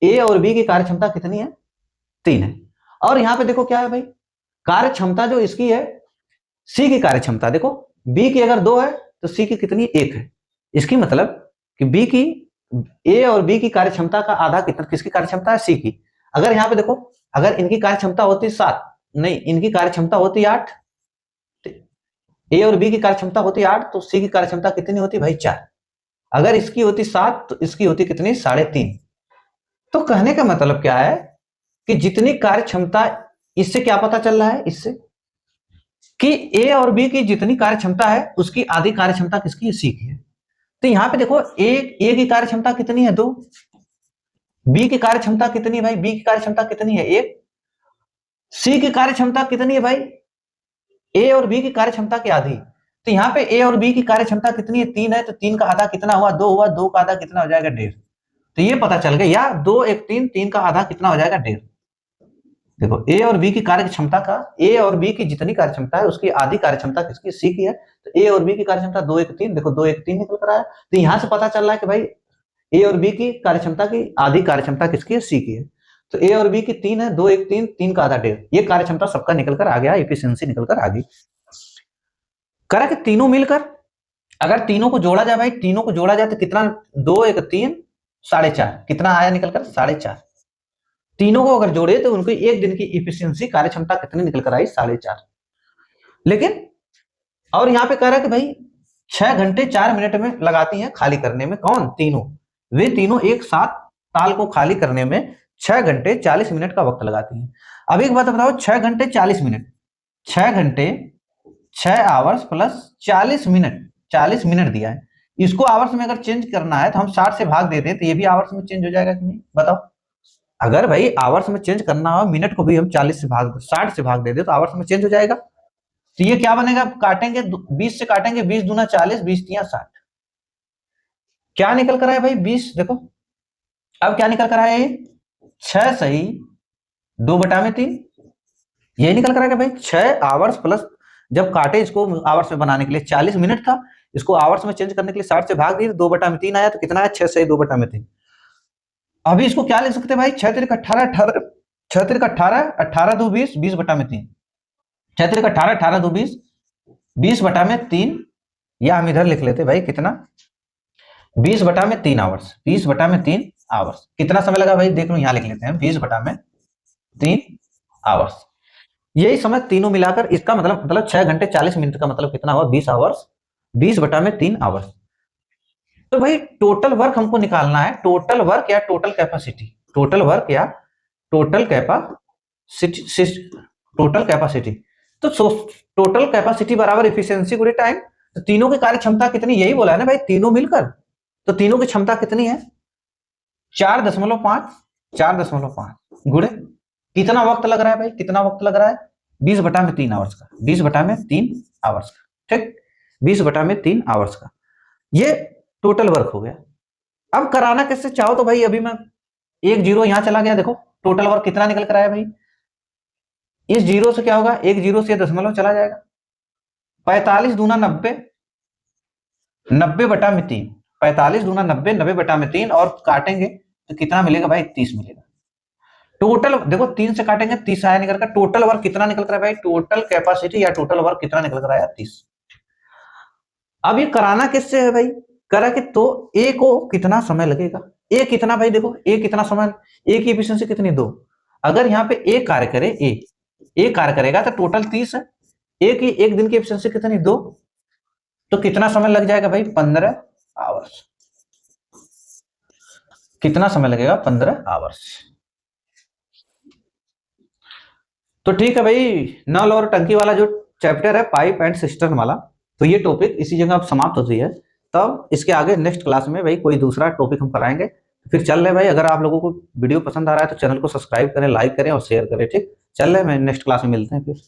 ए और बी की कार्य क्षमता कितनी है, 3 है। और यहाँ पे देखो क्या है भाई, कार्य क्षमता जो इसकी है, सी की कार्य क्षमता देखो, बी की अगर 2 है तो सी की कितनी, 1 है। इसकी मतलब कि बी की, ए और बी की कार्य क्षमता का आधा कितना, किसकी कार्य क्षमता है, सी की। अगर यहाँ पे देखो, अगर इनकी कार्य क्षमता होती 7, नहीं इनकी कार्य क्षमता होती 8, ए और बी की कार्य क्षमता होती 8, तो सी की कार्य क्षमता कितनी होती भाई, 4। अगर इसकी होती 7 तो इसकी होती कितनी, 3.5। तो कहने का मतलब क्या है कि जितनी कार्य क्षमता, इससे क्या पता चल रहा है, इससे कि ए और बी की जितनी कार्य क्षमता है उसकी आधी कार्य क्षमता किसकी है, सी की है। तो यहां पे देखो ए की कार्य क्षमता कितनी है, 2। बी की कार्य क्षमता कितनी है भाई, बी की कार्य क्षमता कितनी है, 1। सी की कार्य क्षमता कितनी है भाई, ए और बी की कार्य क्षमता की आधी। तो यहाँ पे ए और बी की कार्य क्षमता कितनी है, 3 है। तो 3 का आधा कितना हुआ, 2 हुआ। 2 का आधा कितना हो जाएगा, 1.5। तो ये पता चल गया, या 2 1 3, 3 का आधा कितना हो जाएगा, 1.5। देखो ए और बी की कार्य क्षमता का, ए और बी की जितनी कार्य क्षमता है उसकी आधी कार्य क्षमता किसकी, सी की है। तो ए और बी की कार्य क्षमता 2 1 3, देखो 2 1 3 निकल कर आया। तो यहां से पता चल रहा है कि भाई ए और बी की कार्य क्षमता की आधी कार्य क्षमता किसकी है, सी की है। तो ए और बी की 3 है, 2 1 3, 3 का आधा 1.5, ये कार्य क्षमता सबका निकल कर आ गया, एफिशिएंसी निकल कर आ गई। करा कि तीनों मिलकर, अगर तीनों को जोड़ा जाए भाई, तीनों को जोड़ा जाए तो कितना, 2 1 3, 4.5, कितना आया निकलकर, 4.5। तीनों को अगर जोड़े तो उनको एक दिन की इफिशियंसी कार्य क्षमता कितनी निकल कर आई, 4.5। लेकिन और यहाँ पे कह रहा है कि भाई 6 घंटे 4 मिनट में लगाती हैं खाली करने में, कौन, तीनों। वे तीनों एक साथ ताल को खाली करने में 6 घंटे 40 मिनट का वक्त लगाती हैं। अब एक बात बताओ, 6 घंटे 40 मिनट, 6 घंटे 6 आवर्स प्लस 40 मिनट, 40 मिनट दिया है। इसको आवर्स में अगर चेंज करना है तो हम 60 से भाग देते हैं, तो ये भी आवर्स में चेंज हो जाएगा कि नहीं, बताओ। अगर भाई आवर्स में चेंज करना हो, मिनट को भी हम 40 से भाग 60 से भाग दे दे तो आवर्स में चेंज हो जाएगा। तो ये क्या बनेगा, काटेंगे 20 से काटेंगे, 20 दूना 40, 20 तिया 60। क्या निकल कर आया भाई, 20। देखो अब क्या निकल कर आया, ये 6 सही 2/3, यही निकल कर आएगा भाई। 6 आवर्स प्लस, जब काटे इसको आवर्स में बनाने के लिए 40 मिनट था, इसको आवर्स में चेंज करने के लिए 60 से भाग दिए, 2/3 आया। तो कितना है, 6 सही 2/3। अभी इसको क्या लिख सकते हैं भाई, 6 तिरिक 18, 18 6 तिरिक 18, 18 2 20, 20/3, 6 तिरिक 18, 18 2 20, 20/3, या हम इधर लिख लेते भाई कितना, 20/3 आवर्स, 20/3 आवर्स। कितना समय लगा भाई, देख लो यहाँ लिख लेते हैं, 20/3 आवर्स। यही समय तीनों मिलाकर, इसका मतलब 6 घंटे 40 मिनट का मतलब कितना हुआ, 20 आवर्स, 20/3 आवर्स। तो भाई टोटल वर्क हमको निकालना है, टोटल वर्क या टोटल कैपेसिटी, टोटल वर्क या टोटल कैपेसिटी, टोटल कैपेसिटी। तो टोटल कैपेसिटी बराबर इफिशियंसी गुणे टाइम। तो तीनों की कार्य क्षमता कितनी, यही बोला है ना भाई, तीनों मिलकर। तो तीनों की क्षमता कितनी है, 4.5, 4.5 गुणे कितना वक्त लग रहा है भाई, कितना वक्त लग रहा है, 20/3 आवर्स का, 20/3 आवर्स का। ठीक, 20/3 आवर्स का, ये टोटल वर्क हो गया। अब कराना कैसे चाहो तो भाई, अभी मैं 1 0 यहां चला गया, देखो टोटल वर्क कितना निकल कर आया भाई। इस 0 से क्या होगा, 1 0 से दशमलव चला जाएगा, 45 दूना 90, 90/3, 45 दूना 90, 90/3, और काटेंगे तो कितना मिलेगा भाई, 30 मिलेगा। टोटल देखो 3 से काटेंगे 30 आया निकल कर, टोटल वर्क कितना निकल कर आया भाई, टोटल कैपेसिटी या टोटल वर्क कितना निकल कर आया, 30। अब ये कराना किससे है भाई, करा कि तो ए को कितना समय लगेगा, ए कितना भाई, देखो ए कितना समय, ए की एफिशिएंसी कितनी, 2। अगर यहाँ पे ए कार्य करे, ए कार्य करेगा तो टोटल 30 है, ए की एक दिन की एफिशिएंसी कितनी, 2। तो कितना समय लग जाएगा भाई, 15 आवर्स। कितना समय लगेगा, 15 आवर्स। तो ठीक है भाई, नल और टंकी वाला जो चैप्टर है पाइप एंड सिस्टर्न वाला, तो ये टॉपिक इसी जगह अब समाप्त होती है। तब इसके आगे नेक्स्ट क्लास में भाई कोई दूसरा टॉपिक हम कराएंगे। फिर चल रहे भाई, अगर आप लोगों को वीडियो पसंद आ रहा है तो चैनल को सब्सक्राइब करें, लाइक करें और शेयर करें। ठीक, चल रहे, मैं नेक्स्ट क्लास में मिलते हैं फिर।